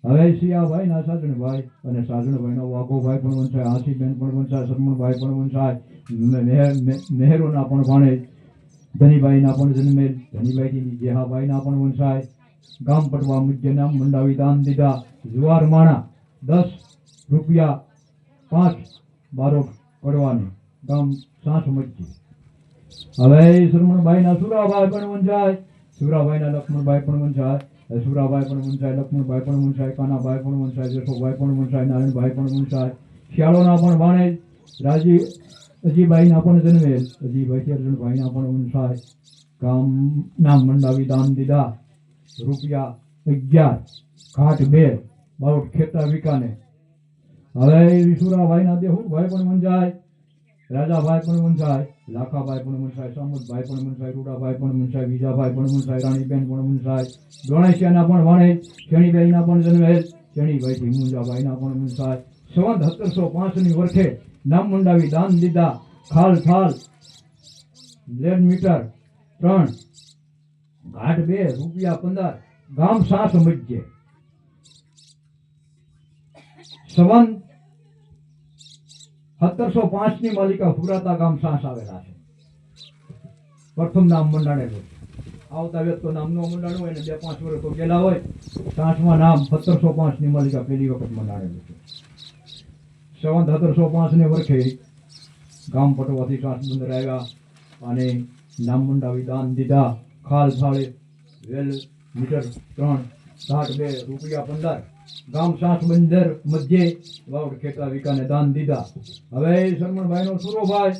હવે સિયાભાઈના સાજણભાઈ અને સાજણભાઈનો વાઘોભાઈ પણ વંચાય, આંસીબેન પણ વંચાય, સરમણભાઈ પણ વંચાય, મહેરોના પણ ભાણે, ધનીભાઈના પણ જન્મેલ, ધનીભાઈ જેહાભાઈના પણ વંચાય. ગામ પટવા મુજ્જના મંડાવી દાન દીધા, જુવાર માણા 10 રૂપિયા 5 બારોટ પડવાને ગામ 7 મજ્જી. હવે સરમણભાઈના સુરાભાઈ પણ વંચાય, સુરાભાઈના લક્ષ્મણભાઈ પણ વંચાય, સુરાભાઈ પણ વંચાય, લક્ષ્મણભાઈ પણ વંચાય, કાનાભાઈ પણ વંચાય, જશોભાઈ પણ વંચાય, નારાયણભાઈ પણ વંચાય. શિયાળોના પણ ભાણે, અજીભાઈના પણ જન્મેલ, અજીભાઈ અર્જુનભાઈના પણ વંચાય. ગામના મંડાવી દાન દીધા, રૂપિયા 11, ઘાટ 2 બારોટ ખેતર વિકાને. હવે સુરાભાઈના દેહુરભાઈ પણ વંચાય, રાજાભાઈ પણ વંચાય, લાખાભાઈ પણ વંચાય, સામતભાઈ પણ વંચાય, રૂડાભાઈ પણ વંચાય, બીજાભાઈ પણ વંચાય, રાણીબેન પણ વંચાય. ગણેશિયાના પણ ભાણે, શેણીભાઈના પણ જન્મેલ, શેણીભાઈથી મુંજાભાઈના પણ વંચાય. સંવત 1705 ની વર્ષે નામ મંડાવી દાન દીધા, ખાલ થાલ લેડ મીટર 3, ઘાટ 2 રૂપિયા 15, ગામ 7 મજ્જે. સંવત 1705 ની માલિકા ફુરાતા ગામ 7 આવેલા છે. પ્રથમ નામ મંડાણેલું. આવતા વ્યક્તો નામનું મંડાણું હોય ને 2-5 વર્ષ તો ગયેલા હોય. સાસમાં નામ 1705 ની માલિકા પહેલી વખત મંડાણેલું છે. સંવત 1705 ને વર્ષે ગામ પટવાથી સાસ બંદર આવ્યા અને નામ મંડાવી દાન દીધા. ખાલ થાળે વેલ મીટર 3 62 રૂપિયા 15 ગામ સાસ બંદર મધ્યે વાવડ ખેતા વિકાને દાન દીધા. હવે શરમણભાઈનો સુરોભાઈ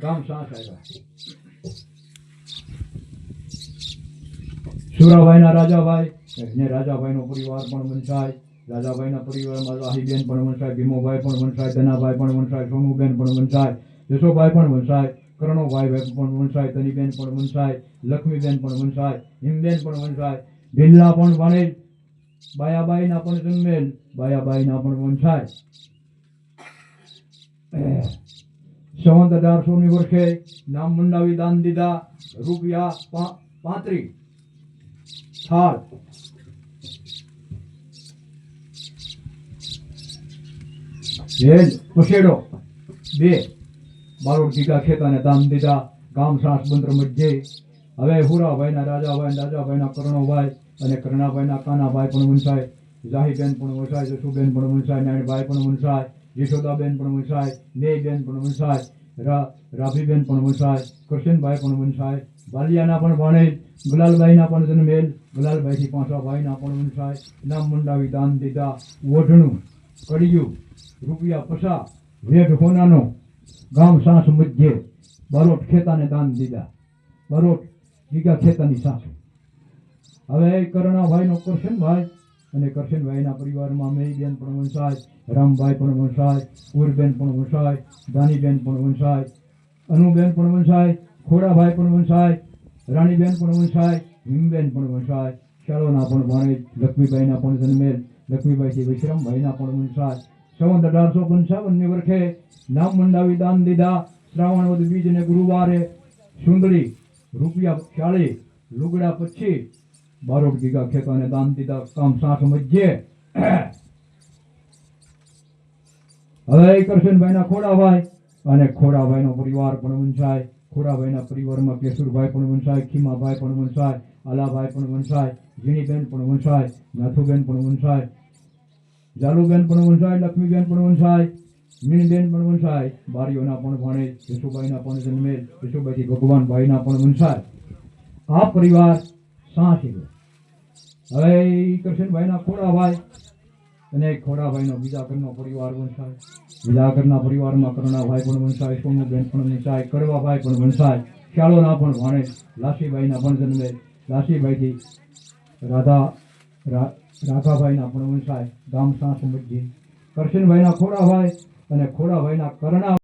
ગામ સાસ આવ્યા. સુરાભાઈના રાજાભાઈ ને રાજાભાઈનો પરિવાર પણ વંશાય. રાજાભાઈના પરિવારમાં રાહીબેન પણ વંશાય, ભીમોભાઈ પણ વંશાય, ધનાભાઈ પણ વંશાય, સોનુબેન પણ વંશાય, જશોભાઈ પણ વંશાય, કરણોભાઈ પણ વંશાય, તનીબેન પણ વંશાય, લક્ષ્મીબેન પણ વંશાય, હિમબેન પણ વંશાય, ભીલના પણ વણેલ, બાયાબાઈના પણ જન્મેલ, બાયાબાઈના પણ વંશાય. સંવત 1800 ની વર્ષે નામ મંડાવી દાન દીધા. રૂપિયા 35 થાળ વેલ પછેડો 2 બારોટ ગીગા ખેતાને દાન દીધા. ગામ સાસ બંદર મધ્યે હવે હુરાભાઈના રાજાભાઈના કરણોભાઈ અને કરણાભાઈના કાનાભાઈ પણ વંશાય, જાહીબેન પણ વંશાય, જસુબેન પણ વંશાય, નાયણભાઈ પણ વંશાય, યશોદાબેન પણ વંશાય, નેયબેન પણ વંશાય, રાભીબેન પણ વંશાય, કરશનભાઈ પણ વંશાય, બાલિયાના પણ ભાણેજ, ગુલાલબાઈના પણ જન્મેલ, ગુલાલબાઈથી પાંચાભાઈના પણ વંશાય. નામ મંડાવી દાન દીધા. ઓઢણું કડિયું રૂપિયા 50 વેઢ હોનાનો ગામ સાસ મધ્યે બારોટ ખેતાને દાન દીધા. બારોટ ગીગા ખેતાની સાસુ. હવે કરણાભાઈનો કરશનભાઈ અને કરશનભાઈના પરિવારમાં મેઈબેન પણ વંશાય, રામભાઈ પણ વંશાય, ઉરબેન પણ વંશાય, દાનીબેન પણ વંશાય, અનુબેન પણ વંશાય, ખોડાભાઈ પણ વંશાય, રાણીબેન પણ વંશાય, હિમબેન પણ વંશાય, શાળોના પણ ભાણેજ, લક્ષ્મીબાઈના પણ જન્મેલ, લક્ષ્મીબાઈથી વિશ્રામભાઈના પણ વંશાય. સંવત 1855 ની વર્ષે નામ મંડાવી દાન દીધા. શ્રાવણ વદ બીજ ને ગુરુવારે સુંદરી રૂપિયા 40 લુગડા 25 બારોટ ગીગા ખેતાને દાન દીધા. કામ સાસ મધ્યે હવે કરશનભાઈના ખોડાભાઈ અને ખોડાભાઈનો પરિવાર પણ વંશાય. ખોડાભાઈના પરિવારમાં કેશુરભાઈ પણ વંશાય, ખીમાભાઈ પણ વંશાય, આલાભાઈ પણ વંશાય, ઝીણીબેન પણ વંશાય, નાથુબેન પણ વંશાય, જાલુબેન પણ વંશાય, લક્ષ્મીબેન પણ વંશાય, મીણબેન પણ વંશાય, બારીઓના પણ ભાણેજ, યશુભાઈના પણ જન્મેલ, યશુભાઈથી ભગવાનભાઈના પણ વંશાય. આ પરિવાર સાચી ગયો. હવે કરશનભાઈના ખોડાભાઈ અને ખોડાભાઈનો બીજા ઘરનો પરિવાર વંશાય. બીજા ઘરના પરિવારમાં કરણાભાઈ પણ વંશાય, સોનુબેન પણ વંશાય, કડવાભાઈ પણ વંશાય, શાળોના પણ ભાણેજ, લાસીભાઈના પણ જન્મેલ, લાસીભાઈથી રાધાભાઈના પણ વંશાય. ગામ સાસ મધ્યે કરશનભાઈના ખોડાભાઈ અને ખોડાભાઈના કરણા